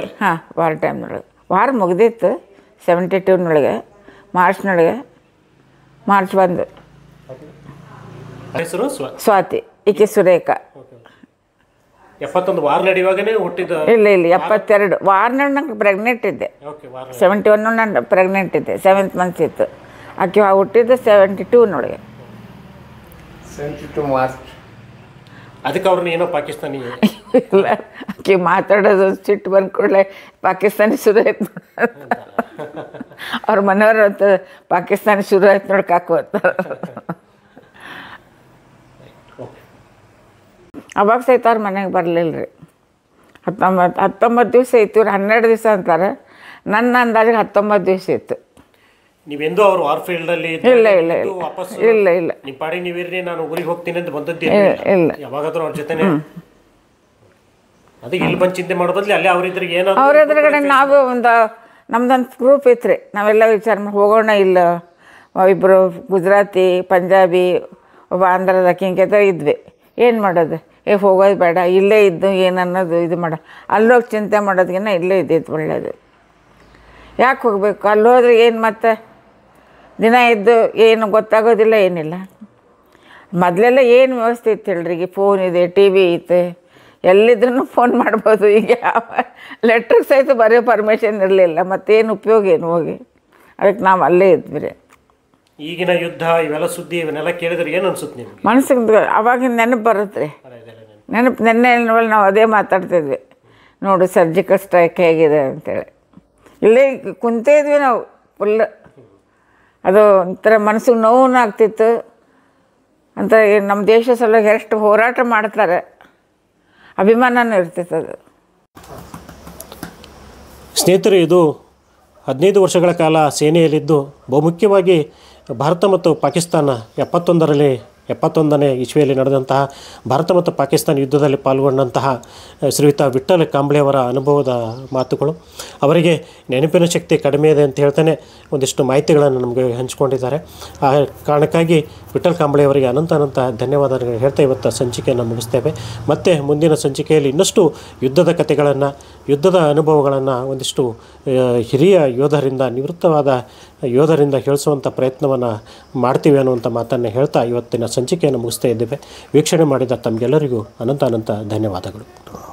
ವಾರ್ ಟೈಮ್ನೊಳಗೆ. ವಾರ ಮುಗ್ದಿತ್ತು 72ನೊಳಗೆ, ಮಾರ್ಚ್ 1. ಹೆಸರು ಸ್ವಾತಿ. ಈಕೆ ಸುರೇಖಾ. 71 ವಾರ ನಡೆಯುವಾಗನೇ ಹುಟ್ಟಿದ? ಇಲ್ಲ 72 ವಾರ್ನಾಗ ನಂಗೆ ಪ್ರೆಗ್ನೆಂಟ್ ಇದ್ದೆ. 71 ನಾನು ಪ್ರೆಗ್ನೆಂಟ್ ಇದ್ದೆ, 7th ಮಂತ್ ಇತ್ತು. ಆಕೆ ಹುಟ್ಟಿದ್ದು 72ನೊಳಗೆ. 72 ಮಾರ್ಚ್. ಅದಕ್ಕೆ ಅವ್ರನ್ನ ಏನೋ ಪಾಕಿಸ್ತಾನಿ ಇಲ್ಲ, ಆಕೆ ಮಾತಾಡೋದು ಸಿಟ್ಟು ಬಂದ ಕೂಡಲೇ ಪಾಕಿಸ್ತಾನಿ ಶುರು ಆಯ್ತು. ಅವ್ರ ಮನೆಯವ್ರು ಅಂತ ಪಾಕಿಸ್ತಾನಿ ಶುರು ಆಯ್ತು ನೋಡಿ ಕಾಕೋತ. ಅವಾಗ ಸಹಿತ ಅವ್ರ ಮನೆಗೆ ಬರಲಿಲ್ಲ ರೀ. 19 ದಿವಸ ಇತ್ತು. ಇವ್ರು 12 ದಿವಸ ಅಂತಾರೆ. ನನ್ನ ಅಂದಾಜಿಗೆ 19 ದಿವಸ ಇತ್ತು. ನೀವೆಂದು ಅವ್ರು ವಾರ್ ಫೀಲ್ಡಲ್ಲಿ? ಇಲ್ಲ ನಿಮ್ಮ ಪಾಡಿ ನೀವಿರ್ರಿ, ನಾನು ಊರಿಗೆ ಹೋಗ್ತೀನಿ ಅಂತ ಬಂದದ್ದು ಇಲ್ಲ. ಯಾವಾಗಾದ್ರೂ ಅವ್ರ ಜೊತೆನೆ? ಅದಕ್ಕೆ ಇಲ್ಲಿ ಬಂದು ಚಿಂತೆ ಮಾಡೋದ್ರಲ್ಲಿ ಅಲ್ಲೇ ಅವ್ರಿದ್ರಿಗೆ ಏನಾದ್ರು ಅವ್ರ ಎದುರುಗಡೆ ನಾವು ನಮ್ದೊಂದು ಗ್ರೂಪ್ ಇತ್ತು ರೀ. ನಾವೆಲ್ಲ ವಿಚಾರ ಮಾಡಿ ಹೋಗೋಣ. ಇಲ್ಲ ಇಬ್ಬರು ಗುಜರಾತಿ, ಪಂಜಾಬಿ, ಒಬ್ಬ ಆಂಧ್ರದ ಹಿಂಗೆ ಇದ್ವಿ. ಏನು ಮಾಡೋದು? ಹೋಗೋದು ಬೇಡ, ಇಲ್ಲೇ ಇದ್ದು ಏನನ್ನೋದು ಇದು ಮಾಡೋ, ಅಲ್ಲೋಗಿ ಚಿಂತೆ ಮಾಡೋದಕ್ಕಿಂತ ಇಲ್ಲೇ ಇದ್ದಿದ್ದು ಒಳ್ಳೆಯದು. ಯಾಕೆ ಹೋಗಬೇಕು? ಅಲ್ಲಿ ಹೋದ್ರೆ ಏನು ಮತ್ತೆ ದಿನ ಇದ್ದು ಏನು ಗೊತ್ತಾಗೋದಿಲ್ಲ, ಏನಿಲ್ಲ. ಮೊದಲೆಲ್ಲ ಏನು ವ್ಯವಸ್ಥೆ ಇತ್ತು ಹೇಳ್ರಿ? ಈಗ ಫೋನ್ ಇದೆ, ಟಿ ವಿ ಐತೆ, ಎಲ್ಲಿದ್ರೂ ಫೋನ್ ಮಾಡ್ಬೋದು. ಈಗ ಲೆಟ್ರಿಗೆ ಸಹಿತ ಬರೆಯೋ ಪರ್ಮಿಷನ್ ಇರಲಿಲ್ಲ. ಮತ್ತೇನು ಉಪಯೋಗ ಏನು ಹೋಗಿ? ಅದಕ್ಕೆ ನಾವು ಅಲ್ಲೇ ಇದ್ವಿ ರೀ. ಈಗಿನ ಯುದ್ಧ ಇವೆಲ್ಲ ಸುದ್ದಿ ಇವನ್ನೆಲ್ಲ ಕೇಳಿದ್ರೆ ಏನು ಅನ್ಸುತ್ತೆ ನಿಮ್ಗೆ? ಮನಸ್ಸಿಗೆ ಅವಾಗಿನ ನೆನಪು ಬರುತ್ತೆ ರೀ. ನೆನ್ನೆ ನಾವು ಅದೇ ಮಾತಾಡ್ತಿದ್ವಿ. ನೋಡು ಸರ್ಜಿಕಲ್ ಸ್ಟ್ರೈಕ್ ಹೇಗಿದೆ ಅಂತೇಳಿ. ಇಲ್ಲೇ ಕುಂತೇ ಇದ್ವಿ ನಾವು ಫುಲ್. ಅದು ಒಂಥರ ಮನಸ್ಸಿಗೆ ನೋವು ಆಗ್ತಿತ್ತು. ಅಂತ ನಮ್ಮ ದೇಶ ಸಲುವಾಗಿ ಎಷ್ಟು ಹೋರಾಟ ಮಾಡ್ತಾರೆ, ಅಭಿಮಾನನೂ ಇರ್ತಿತ್ತು ಅದು. ಸ್ನೇಹಿತರೆ, ಇದು 15 ವರ್ಷಗಳ ಕಾಲ ಸೇನೆಯಲ್ಲಿದ್ದು ಬಹುಮುಖ್ಯವಾಗಿ ಭಾರತ ಮತ್ತು ಪಾಕಿಸ್ತಾನ 71ನೇ ಇಸ್ವಿಯಲ್ಲಿ ನಡೆದಂತಹ ಭಾರತ ಮತ್ತು ಪಾಕಿಸ್ತಾನ ಯುದ್ಧದಲ್ಲಿ ಪಾಲ್ಗೊಂಡಂತಹ ಶ್ರೀಯುತ ವಿಠ್ಠಲ್ ಕಾಂಬ್ಳೆಯವರ ಅನುಭವದ ಮಾತುಗಳು. ಅವರಿಗೆ ನೆನಪಿನ ಶಕ್ತಿ ಕಡಿಮೆ ಇದೆ ಅಂತ ಹೇಳ್ತಾನೆ ಒಂದಿಷ್ಟು ಮಾಹಿತಿಗಳನ್ನು ನಮಗೆ ಹಂಚಿಕೊಂಡಿದ್ದಾರೆ. ಆ ಕಾರಣಕ್ಕಾಗಿ ವಿಠ್ಠಲ್ ಕಾಂಬ್ಳೆಯವರಿಗೆ ಅನಂತ ಧನ್ಯವಾದಗಳು ಹೇಳ್ತಾ ಇವತ್ತು ಸಂಚಿಕೆಯನ್ನು ಮುಗಿಸ್ತೇವೆ. ಮತ್ತು ಮುಂದಿನ ಸಂಚಿಕೆಯಲ್ಲಿ ಇನ್ನಷ್ಟು ಯುದ್ಧದ ಕಥೆಗಳನ್ನು, ಯುದ್ಧದ ಅನುಭವಗಳನ್ನು ಒಂದಿಷ್ಟು ಹಿರಿಯ ಯೋಧರಿಂದ, ನಿವೃತ್ತವಾದ ಯೋಧರಿಂದ ಹೇಳಿಸುವಂಥ ಪ್ರಯತ್ನವನ್ನು ಮಾಡ್ತೀವಿ ಅನ್ನುವಂಥ ಮಾತನ್ನು ಹೇಳ್ತಾ ಇವತ್ತಿನ ಸಂಚಿಕೆಯನ್ನು ಮುಗಿಸ್ತಾ ಇದ್ದೇವೆ. ವೀಕ್ಷಣೆ ಮಾಡಿದ ತಮಗೆಲ್ಲರಿಗೂ ಅನಂತ ಧನ್ಯವಾದಗಳು.